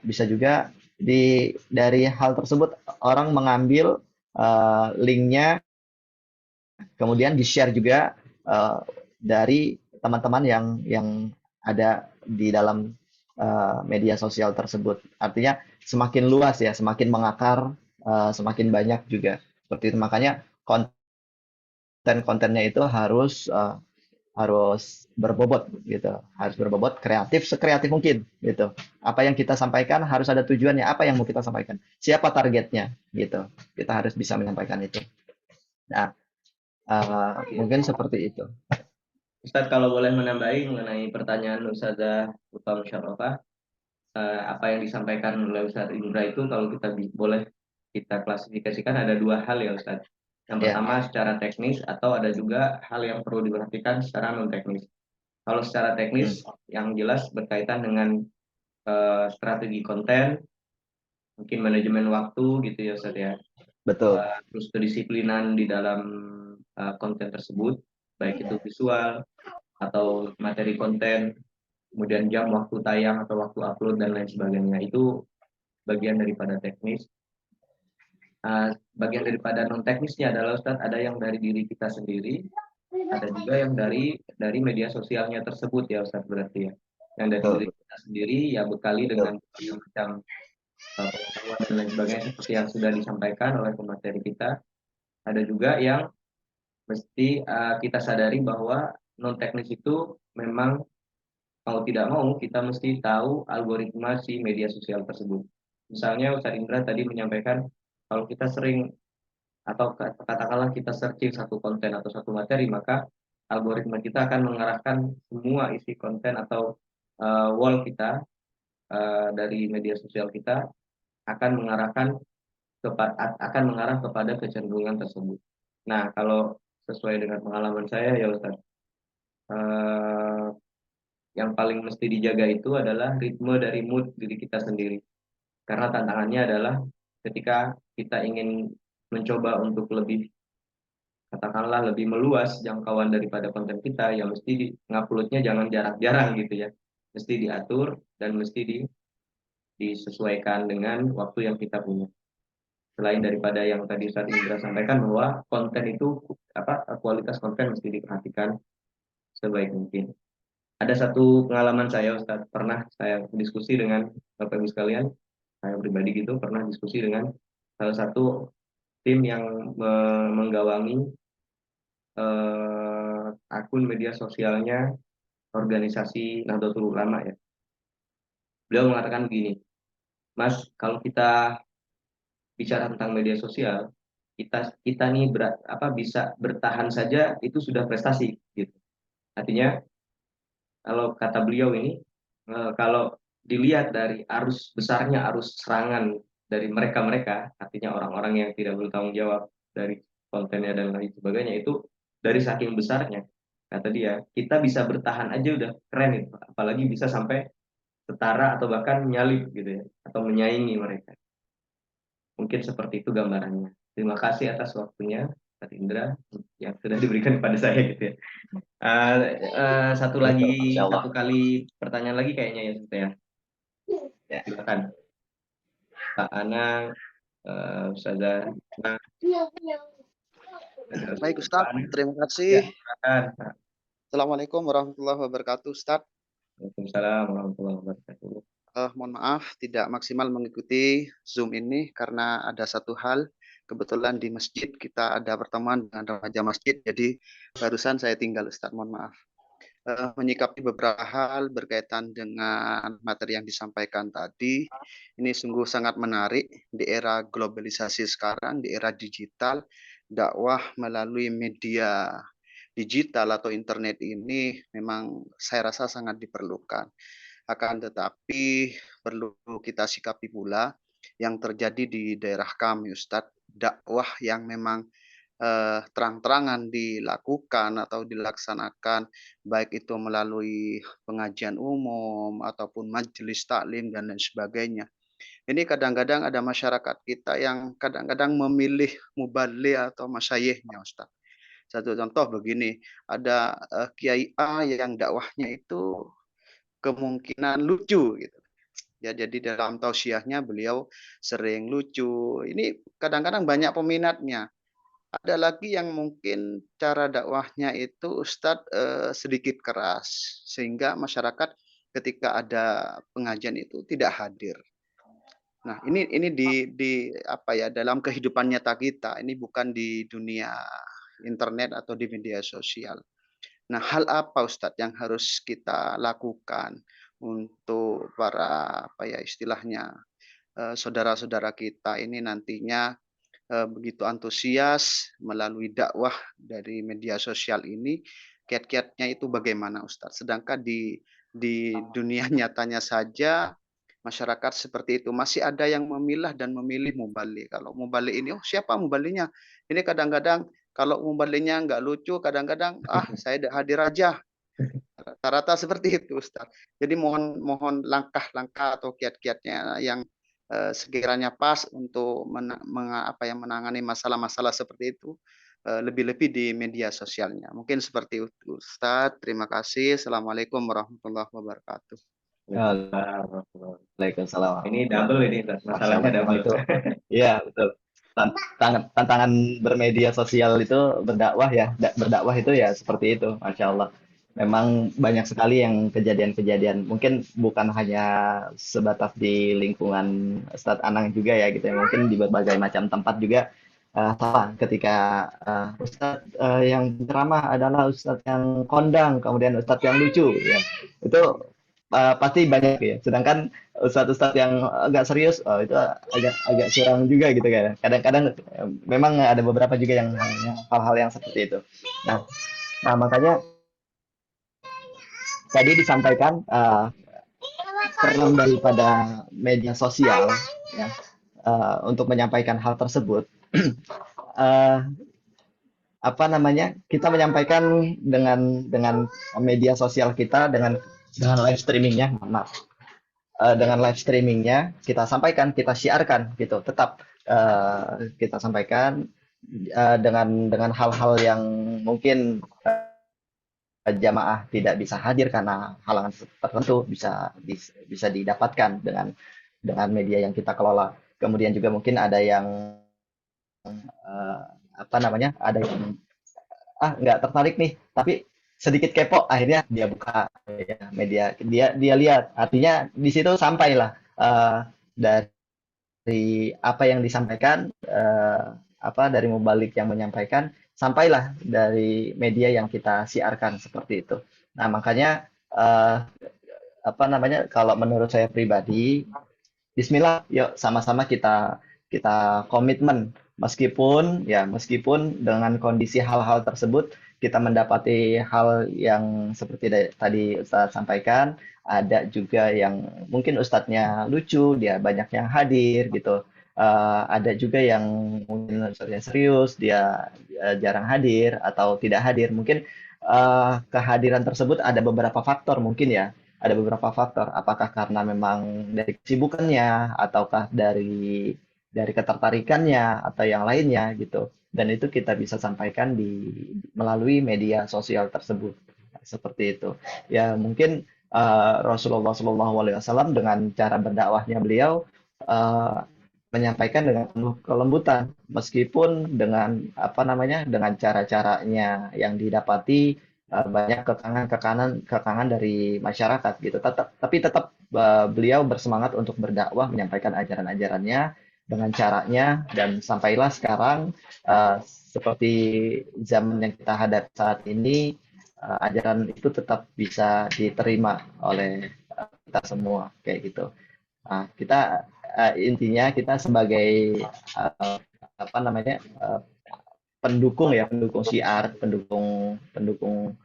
bisa juga dari hal tersebut orang mengambil linknya, kemudian di-share juga dari teman-teman yang ada di dalam media sosial tersebut. Artinya semakin luas ya, semakin mengakar, semakin banyak juga. Seperti itu. Makanya konten-kontennya itu harus berbobot gitu, harus berbobot, kreatif, sekreatif mungkin gitu. Apa yang kita sampaikan harus ada tujuannya, apa yang mau kita sampaikan, siapa targetnya gitu. Kita harus bisa menyampaikan itu. Nah, mungkin seperti itu. Ustaz kalau boleh menambahi mengenai pertanyaan Ustazah Ulfa Musyawarah, apa yang disampaikan oleh Ustaz Indra itu kalau kita boleh kita klasifikasikan ada dua hal ya Ustaz. Yang Ya, pertama secara teknis atau ada juga hal yang perlu diperhatikan secara non teknis. Kalau secara teknis yang jelas berkaitan dengan strategi konten, mungkin manajemen waktu gitu ya Ustaz ya. betul. Terus kedisiplinan di dalam konten tersebut, baik itu visual atau materi konten, kemudian jam waktu tayang atau waktu upload dan lain sebagainya. Itu bagian daripada teknis. Bagian daripada non teknisnya adalah Ustadz ada yang dari diri kita sendiri, ada juga yang dari media sosialnya tersebut ya Ustadz berarti ya. Yang dari diri Betul, kita sendiri ya bekali dengan berbagai macam pengetahuan dan lain sebagainya seperti yang sudah disampaikan oleh pemateri kita. Ada juga yang mesti kita sadari bahwa non teknis itu memang mau tidak mau kita mesti tahu algoritma si media sosial tersebut. Misalnya Ustaz Indra tadi menyampaikan kalau kita sering atau katakanlah kita searching satu konten atau satu materi, maka algoritma kita akan mengarahkan semua isi konten atau wall kita dari media sosial kita akan mengarah kepada kecenderungan tersebut. Nah, kalau sesuai dengan pengalaman saya ya Ustaz, eh, yang paling mesti dijaga itu adalah ritme dari mood diri kita sendiri. Karena tantangannya adalah ketika kita ingin mencoba untuk lebih, katakanlah lebih meluas jangkauan daripada konten kita, ya mesti nguploadnya jangan jarang-jarang gitu ya. Mesti diatur dan mesti disesuaikan dengan waktu yang kita punya. Selain daripada yang tadi Ustaz Indra sampaikan bahwa konten itu kualitas konten mesti diperhatikan sebaik mungkin. Ada satu pengalaman saya Ustaz, pernah saya diskusi dengan Bapak Ibu sekalian, saya pribadi gitu pernah diskusi dengan salah satu tim yang menggawangi akun media sosialnya organisasi Nahdlatul Ulama ya. Beliau mengatakan begini, Mas, kalau kita bicara tentang media sosial, kita nih bisa bertahan saja itu sudah prestasi gitu. Artinya kalau kata beliau ini, kalau dilihat dari arus besarnya arus serangan dari mereka-mereka, artinya orang-orang yang tidak bertanggung jawab dari kontennya dan lain sebagainya, itu dari saking besarnya, kata dia, kita bisa bertahan aja udah keren itu, apalagi bisa sampai setara atau bahkan nyalip gitu ya, atau menyaingi mereka. Mungkin seperti itu gambarannya. Terima kasih atas waktunya, Pak Indra, yang sudah diberikan kepada saya gitu ya. Satu Betul, Masya Allah. satu kali pertanyaan lagi kayaknya ya, Ustaz ya. Ya. Silakan, Pak Anang, Ustazah. Nah, Baik Pak Ustadz, Anang. terima Ya, kasih. silakan. Pak. Assalamualaikum warahmatullahi wabarakatuh Ustadz. Waalaikumsalam warahmatullahi wabarakatuh. Mohon maaf tidak maksimal mengikuti Zoom ini karena ada satu hal. Kebetulan di masjid kita ada pertemuan dengan remaja masjid, jadi barusan saya tinggal Ustadz, mohon maaf. Menyikapi beberapa hal berkaitan dengan materi yang disampaikan tadi, ini sungguh sangat menarik di era globalisasi sekarang, di era digital, dakwah melalui media digital atau internet ini memang saya rasa sangat diperlukan. Akan tetapi perlu kita sikapi pula yang terjadi di daerah kami Ustadz, dakwah yang memang terang-terangan dilakukan atau dilaksanakan baik itu melalui pengajian umum ataupun majelis taklim dan lain sebagainya. Ini kadang-kadang ada masyarakat kita yang kadang-kadang memilih mubali atau masyayikhnya Ustadz. Satu contoh begini, ada Kiai A yang dakwahnya itu kemungkinan lucu gitu. Ya, jadi dalam tausiahnya beliau sering lucu. Ini kadang-kadang banyak peminatnya. Ada lagi yang mungkin cara dakwahnya itu Ustadz sedikit keras sehingga masyarakat ketika ada pengajian itu tidak hadir. Nah, ini di apa ya, dalam kehidupan nyata kita, ini bukan di dunia internet atau di media sosial. Nah, hal apa Ustadz yang harus kita lakukan untuk para apa ya istilahnya saudara-saudara kita ini nantinya begitu antusias melalui dakwah dari media sosial ini, kiat-kiatnya itu bagaimana Ustadz? Sedangkan di dunia nyatanya saja masyarakat seperti itu masih ada yang memilah dan memilih mubalik. Kalau mubalik ini, oh siapa mubalinya? Ini kadang-kadang kalau mubalinya nggak lucu, kadang-kadang saya udah hadir aja. Rata-rata seperti itu, Ustaz. Jadi mohon langkah-langkah atau kiat-kiatnya yang sekiranya pas untuk menangani masalah-masalah seperti itu, lebih-lebih di media sosialnya. Mungkin seperti itu, Ustaz. Terima kasih. Assalamualaikum warahmatullahi wabarakatuh. Waalaikumsalam. Ini double ini, Ustaz. Masalahnya double. Itu, iya betul. Tantangan bermedia sosial itu berdakwah ya, berdakwah itu ya seperti itu, Masya Allah. Memang banyak sekali yang kejadian-kejadian, mungkin bukan hanya sebatas di lingkungan Ustadz Anang juga ya gitu ya, mungkin di berbagai macam tempat juga sama ketika Ustadz yang ceramah adalah Ustadz yang kondang, kemudian Ustadz yang lucu ya, itu pasti banyak ya. Sedangkan ustadz-ustadz yang agak serius, itu agak kurang juga gitu kan. Kadang-kadang memang ada beberapa juga yang hal-hal yang seperti itu. Nah, makanya tadi disampaikan peran daripada media sosial ya, untuk menyampaikan hal tersebut. apa namanya, kita menyampaikan dengan media sosial kita, dengan live streamingnya, maaf, dengan live streamingnya kita sampaikan, kita siarkan gitu, tetap kita sampaikan dengan hal-hal yang mungkin jamaah tidak bisa hadir karena halangan tertentu, bisa didapatkan dengan media yang kita kelola. Kemudian juga mungkin ada yang eh, apa namanya, ada yang nggak tertarik nih, tapi sedikit kepo, akhirnya dia buka ya, media, dia lihat, artinya di situ sampailah dari apa yang disampaikan, dari mubalik yang menyampaikan, sampailah dari media yang kita siarkan seperti itu. Nah, makanya apa namanya, kalau menurut saya pribadi, Bismillah, yuk sama-sama kita kita komitmen, meskipun dengan kondisi hal-hal tersebut kita mendapati hal yang seperti tadi Ustadz sampaikan, ada juga yang mungkin Ustadznya lucu, dia banyak yang hadir gitu. Ada juga yang mungkin Ustadznya serius, dia jarang hadir atau tidak hadir. Mungkin kehadiran tersebut ada beberapa faktor mungkin ya, ada beberapa faktor. Apakah karena memang dari kesibukannya, ataukah dari ketertarikannya, atau yang lainnya gitu. Dan itu kita bisa sampaikan melalui media sosial tersebut. Seperti itu. Ya mungkin Rasulullah SAW dengan cara berdakwahnya beliau eh, menyampaikan dengan penuh kelembutan, meskipun dengan apa namanya, dengan cara-caranya yang didapati banyak kekangan dari masyarakat gitu. Tapi tetap beliau bersemangat untuk berdakwah, menyampaikan ajaran-ajarannya dengan caranya, dan sampailah sekarang seperti zaman yang kita hadapi saat ini, ajaran itu tetap bisa diterima oleh kita semua kayak gitu. Nah, kita intinya kita sebagai apa namanya, pendukung ya, pendukung syiar, pendukung pendukung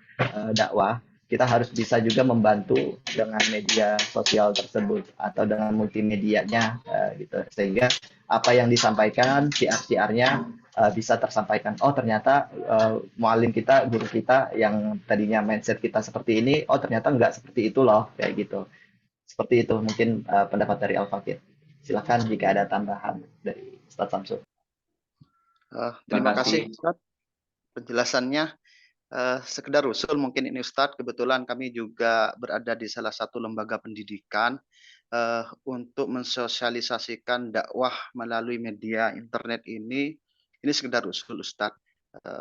dakwah, kita harus bisa juga membantu dengan media sosial tersebut atau dengan multimedianya gitu, sehingga apa yang disampaikan, syiar-syiarnya bisa tersampaikan. Oh ternyata mualim kita, guru kita yang tadinya mindset kita seperti ini, oh ternyata nggak seperti itu loh, kayak gitu. Seperti itu mungkin pendapat dari Al-Fakir. Silakan jika ada tambahan dari Ustadz Samsul. Terima Terima kasih kasih. Ustadz penjelasannya. Sekedar usul mungkin ini Ustadz, kebetulan kami juga berada di salah satu lembaga pendidikan untuk mensosialisasikan dakwah melalui media internet ini sekedar usul Ustadz.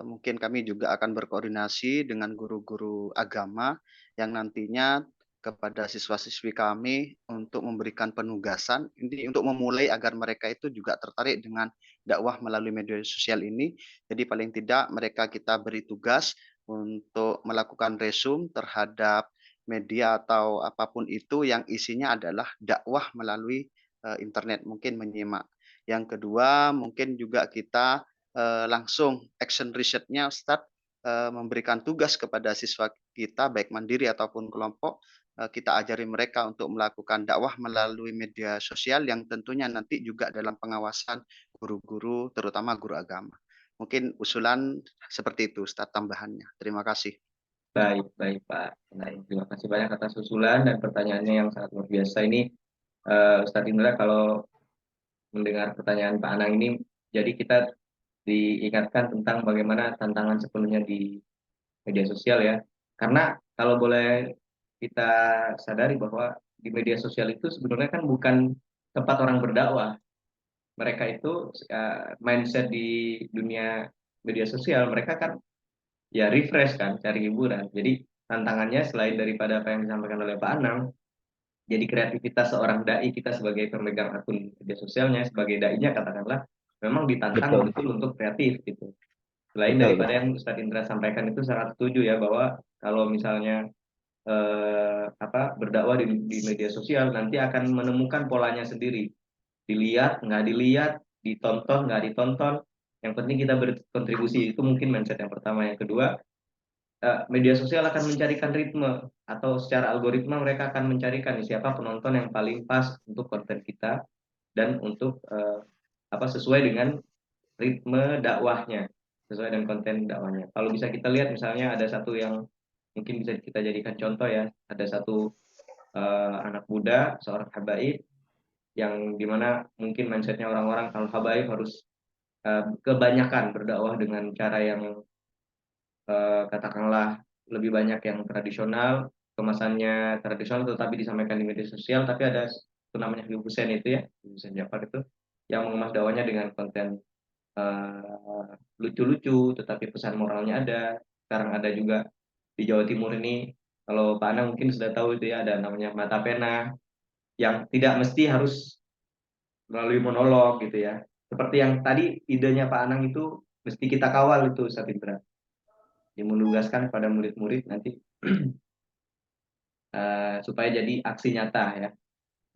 Mungkin kami juga akan berkoordinasi dengan guru-guru agama yang nantinya kepada siswa-siswi kami untuk memberikan penugasan ini untuk memulai agar mereka itu juga tertarik dengan dakwah melalui media sosial ini. Jadi paling tidak mereka kita beri tugas untuk melakukan resume terhadap media atau apapun itu yang isinya adalah dakwah melalui internet, mungkin menyimak. Yang kedua, mungkin juga kita langsung action research-nya Ustadz, memberikan tugas kepada siswa kita baik mandiri ataupun kelompok, kita ajari mereka untuk melakukan dakwah melalui media sosial yang tentunya nanti juga dalam pengawasan guru-guru, terutama guru agama. Mungkin usulan seperti itu Ustadz tambahannya. Terima kasih. Baik, baik Pak. Baik, terima kasih banyak atas usulan dan pertanyaannya yang sangat luar biasa ini. Ustadz Indra, kalau mendengar pertanyaan Pak Anang ini, jadi kita diingatkan tentang bagaimana tantangan sepenuhnya di media sosial ya. Karena kalau boleh kita sadari bahwa di media sosial itu sebenarnya kan bukan tempat orang berdakwah. Mereka itu mindset di dunia media sosial, mereka kan ya refresh kan, cari hiburan. Jadi tantangannya selain daripada apa yang disampaikan oleh Pak Anang, jadi kreativitas seorang dai, kita sebagai pemegang akun media sosialnya, sebagai dai-nya katakanlah, memang ditantang Betul, betul untuk kreatif gitu. Selain betul, daripada betul. yang Ustadz Indra sampaikan itu sangat setuju ya, bahwa kalau misalnya berdakwah di media sosial nanti akan menemukan polanya sendiri. Dilihat, nggak dilihat, ditonton, nggak ditonton. Yang penting kita berkontribusi, itu mungkin mindset yang pertama. Yang kedua, media sosial akan mencarikan ritme atau secara algoritma mereka akan mencarikan siapa penonton yang paling pas untuk konten kita dan untuk sesuai dengan ritme dakwahnya. sesuai dengan konten dakwahnya. Kalau bisa kita lihat misalnya ada satu yang mungkin bisa kita jadikan contoh ya, ada satu anak muda, seorang habaib yang dimana mungkin mindsetnya orang-orang kalau habaib harus kebanyakan berdakwah dengan cara yang katakanlah lebih banyak yang tradisional, kemasannya tradisional tetapi disampaikan di media sosial, tapi ada itu namanya Habib Hussein itu ya, Habib Hussein Jafar itu yang mengemas dakwahnya dengan konten lucu-lucu tetapi pesan moralnya ada. Sekarang ada juga di Jawa Timur ini, kalau Pak Anang mungkin sudah tahu itu ya, ada namanya Mata Pena yang tidak mesti harus melalui monolog gitu ya. Seperti yang tadi idenya Pak Anang itu mesti kita kawal itu Ustaz Indra. Menugaskan pada murid-murid nanti supaya jadi aksi nyata ya.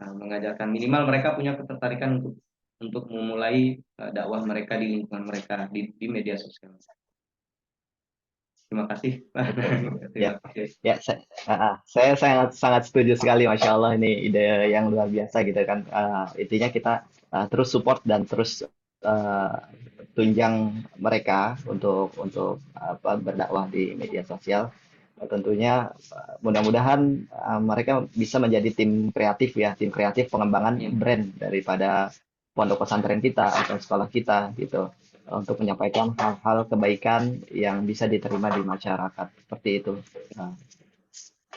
Mengajarkan minimal mereka punya ketertarikan untuk memulai dakwah mereka di lingkungan mereka di media sosial. Terima kasih. Ya, Terima kasih. ya saya sangat sangat setuju sekali, Masya Allah, ini ide yang luar biasa gitu kan. Intinya kita terus support dan terus uh, tunjang mereka untuk apa berdakwah di media sosial. Tentunya mudah-mudahan mereka bisa menjadi tim kreatif ya, tim kreatif pengembangan brand daripada pondok pesantren kita atau sekolah kita gitu, untuk menyampaikan hal-hal kebaikan yang bisa diterima di masyarakat seperti itu. Nah,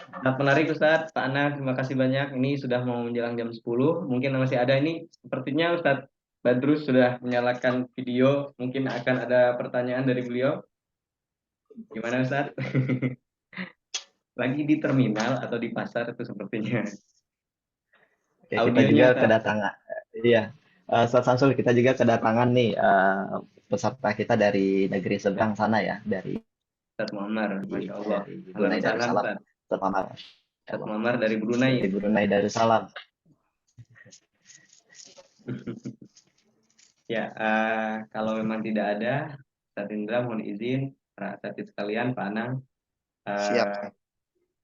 Sangat menarik Ustadz, Pak Ana, terima kasih banyak. Ini sudah mau menjelang jam 10, mungkin masih ada ini. Sepertinya Ustadz Badrus sudah menyalakan video, mungkin akan ada pertanyaan dari beliau. Gimana Ustadz? Lagi di terminal atau di pasar itu sepertinya. oke, kita Audionya juga Ustadz. kedatangan, iya, Ustaz Samsul, kita juga kedatangan nih peserta kita dari negeri seberang sana ya, dari Ustadz Muammar, Masya Allah. Ahlan Brunei wa sahlan, Darussalam. Ustadz. Pertama, Ustadz Muammar dari Brunei. dari Brunei Darussalam. Ya, kalau memang tidak ada, Ustadz Indra mohon izin, para atlet sekalian, Pak Anang, Siap.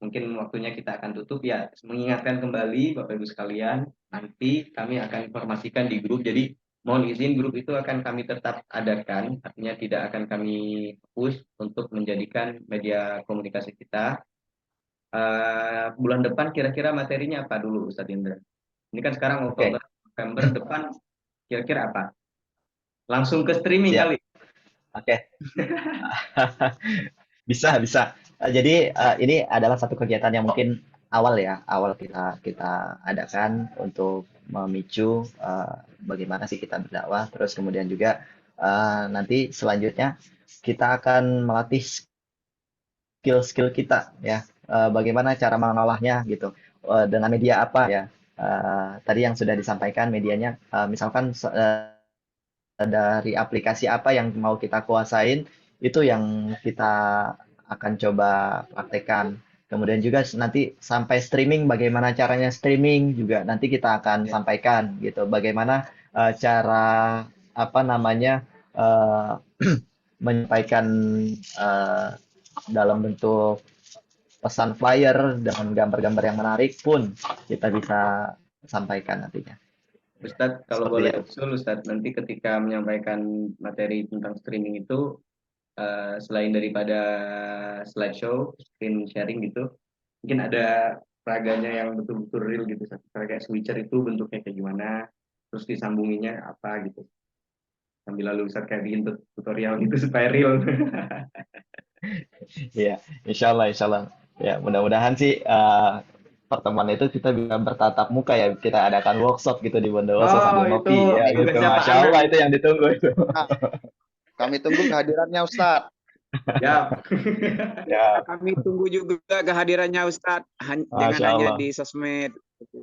mungkin waktunya kita akan tutup ya. Mengingatkan kembali Bapak Ibu sekalian, nanti kami akan informasikan di grup. Jadi mohon izin, grup itu akan kami tetap adakan, artinya tidak akan kami hapus untuk menjadikan media komunikasi kita. Bulan depan kira-kira materinya apa dulu Ustadz Indra? Ini kan sekarang Oke, Oktober, November depan kira-kira apa? Langsung ke streaming siap. kali. Oke. Bisa, bisa. Jadi ini adalah satu kegiatan yang mungkin awal ya, awal kita kita adakan untuk memicu bagaimana sih kita berdakwah. Terus kemudian juga nanti selanjutnya kita akan melatih skill-skill kita ya, bagaimana cara mengolahnya gitu, dengan media apa ya. Tadi yang sudah disampaikan medianya, misalkan dari aplikasi apa yang mau kita kuasain, itu yang kita akan coba praktekkan. Kemudian juga nanti sampai streaming, bagaimana caranya streaming juga nanti kita akan Ya. sampaikan gitu. Bagaimana cara apa namanya eh, menyampaikan eh, dalam bentuk pesan flyer dengan gambar-gambar yang menarik pun kita bisa sampaikan nantinya. Ustadz, kalau Seperti boleh itu. usul Ustadz, nanti ketika menyampaikan materi tentang streaming itu, selain daripada slideshow, screen sharing gitu, mungkin ada peraganya yang betul-betul real gitu, Ustadz. Kayak switcher itu bentuknya kayak gimana, terus disambunginya apa gitu. Sambil lalu Ustadz kayak bikin tutorial gitu supaya real. Iya, insya Allah. Ya, mudah-mudahan sih pertemuan itu kita bisa bertatap muka ya. Kita adakan workshop gitu di Bondowoso Oh, sambil itu ngopi ya gitu. tugasnya Pak Masya Allah, Anang. itu yang ditunggu itu. Nah, kami tunggu kehadirannya Ustadz. Ya, Ya, Kami tunggu juga kehadirannya Ustadz, jangan Masya hanya Allah. di sosmed.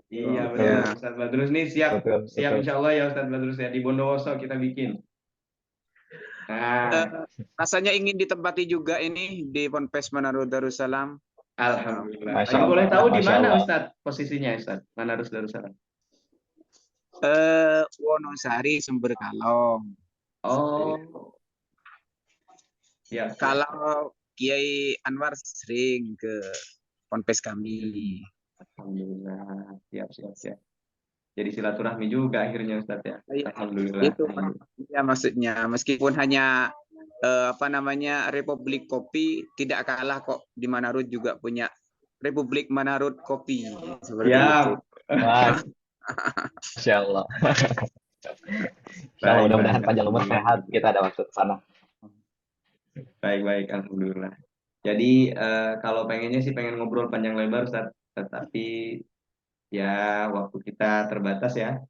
iya Betul, benar Ya. Ustadz Badrus nih siap, betul, siap betul. insya Allah ya Ustadz Badrus ya, di Bondowoso kita bikin. Nah, Rasanya ingin ditempati juga ini di Ponpes Manado Darussalam. Alhamdulillah. Masya Lagi boleh Allah, tahu di Masya mana Allah. Ustadz posisinya Ustadz? Mana harus Darussalam? Wonosari, Sumber Kalong. Oh, ya. Kalau Kiai Anwar sering ke Ponpes kami. Alhamdulillah, siap. Jadi silaturahmi juga akhirnya Ustadz ya. Iya, Alhamdulillah. itu ya maksudnya, meskipun hanya apa namanya, Republik Kopi tidak kalah kok. Di Manarut juga punya Republik Manarut Kopi seperti itu. Ya, Wah, Masya Allah. Insya Allah baik, mudah-mudahan baik. panjang umur sehat kita ada waktu ke sana. Baik, alhamdulillah. Jadi kalau pengennya sih pengen ngobrol panjang lebar, Ustaz, tetapi ya waktu kita terbatas ya.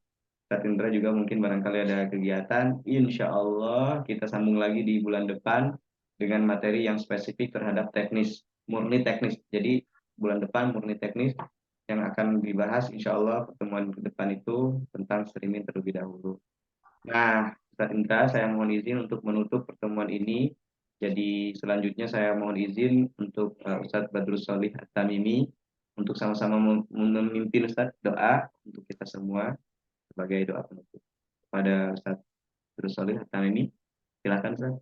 Ustaz Indra juga mungkin barangkali ada kegiatan. Insya Allah kita sambung lagi di bulan depan dengan materi yang spesifik terhadap teknis, murni teknis. Jadi bulan depan murni teknis yang akan dibahas insya Allah pertemuan ke depan itu tentang streaming terlebih dahulu. Nah, Ustaz Indra, saya mohon izin untuk menutup pertemuan ini. Jadi selanjutnya saya mohon izin untuk Ustadz Badrus Solih At-Tamimi untuk sama-sama memimpin Ustadz doa untuk kita semua sebagai doa penutup. Kepada Ustadz Badrus Solih At-Tamimi, silakan Ustadz.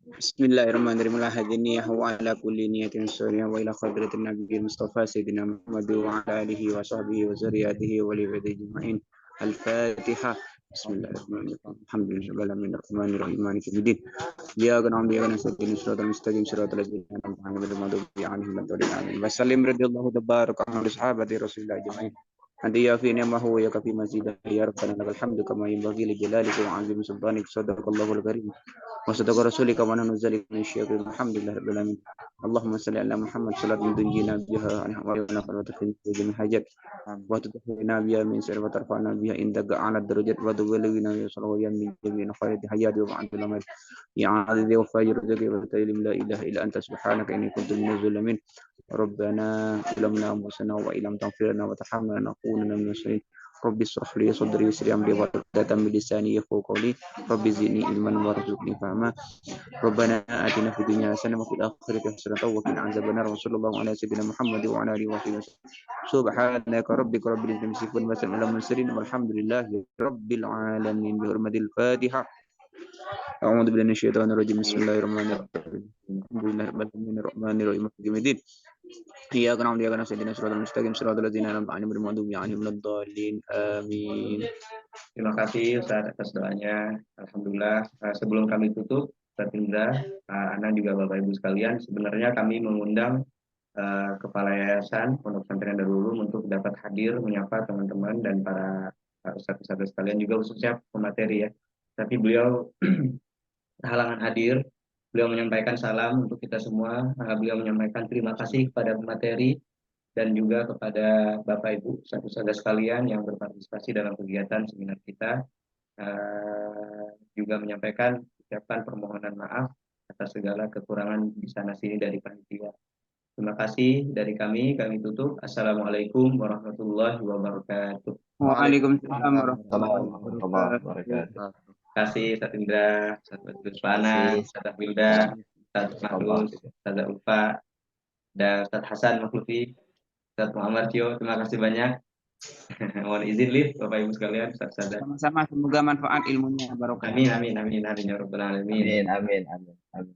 Bismillahirrahmanirrahim. La hadiniyah wa ala kulli niyatin suriyah wa ila khadratin nabiyil Mustafa Sayyidina Muhammad wa ala alihi wa sahbihi wa zuriyatihi wa li ibadihi ajma'in. Al-Fatihah. Bismillahirrahmanirrahim. Alhamdulillahirabbil alamin arrahmanir rahim maliki yaumiddin. Iyyaka na'budu wa iyyaka nasta'in ihdinas mustaqim siratal ladzina an'amta 'alaihim ghairil maghdubi 'alaihim waladdallin. Wa sallim radhiyallahu tabaraka an sahabati rasulillah ajma'in. Hadiya fi ni'mahu wa yakfi mazidah ya rabbana lakal hamdu kama yanbaghi li jalalika wa 'azimi sultanik sadaqallahul karim. وصدق رسولك ونحن ذلك من الشيخ الحمد لله رب العالمين اللهم صل على محمد صلاة تنجينا بها ونفر وتكفينا بجميع الحاجات وتطهرنا بها من سر وترفعنا بها عندك على الدرجات وتبلغنا بها صلوات من جميع خيرات الحياة وبعد الأمر يا عزيز وفاجر رزقك وتعلم لا إله إلا أنت سبحانك إني كنت من الظالمين ربنا ظلمنا أنفسنا وإن لم تغفر لنا وترحمنا لنكونن من المخسرين رب اشرح لي صدري ويسر امري واحلل من لساني يفقهوا قولي رب زدني علما وارزقني فهما ربنا آتنا في الدنيا حسنة وفي الآخرة حسنة وقنا عذاب النار وصلى الله على سيدنا محمد وعلى آله وصحبه وسلم سبحانك ربك رب العزة عما يصفون وسلام على المرسلين والحمد لله رب العالمين بحرمة الفاتحة أعوذ بالله من الشيطان الرجيم بسم الله الرحمن الرحيم الحمد لله رب العالمين الرحمن الرحيم مالك يوم الدين إياك نعبد وإياك نستعين صراط المستقيم صراط الذين أنعمت عليهم غير المغضوب عليهم ولا الضالين آمين. Terima kasih Ustaz atas doanya. Alhamdulillah. Sebelum kami tutup, Ustaz Indra, Ana juga Bapak Ibu sekalian, sebenarnya kami mengundang Kepala Yayasan Pondok Pesantren Darul Ulum untuk dapat hadir menyapa teman-teman dan para ustaz-ustaz sekalian juga khususnya pemateri ya. Tapi beliau halangan hadir. Beliau menyampaikan salam untuk kita semua. Beliau menyampaikan terima kasih kepada pemateri dan juga kepada Bapak Ibu ustaz-ustaz sekalian yang berpartisipasi dalam kegiatan seminar kita. Juga menyampaikan ucapan permohonan maaf atas segala kekurangan di sana sini dari panitia. Terima kasih dari kami tutup. Assalamualaikum warahmatullahi wabarakatuh. Waalaikumsalam Warahmatullahi warahmatullahi wabarakatuh. Terima kasih Ustaz Indra, Ustaz Badrus Fana, Ustaz Wilda, Ustaz Mahrus, Ustaz Ulfa, dan Ustaz Hasan Makhlufi, Ustaz Muhammad Cio. Terima kasih banyak. Mohon izin lift Bapak Ibu sekalian, Ustaz Sadar. Sama-sama, semoga manfaat ilmunya barokah. Amin, amin, amin, amin, ya rabbal alamin. Amin.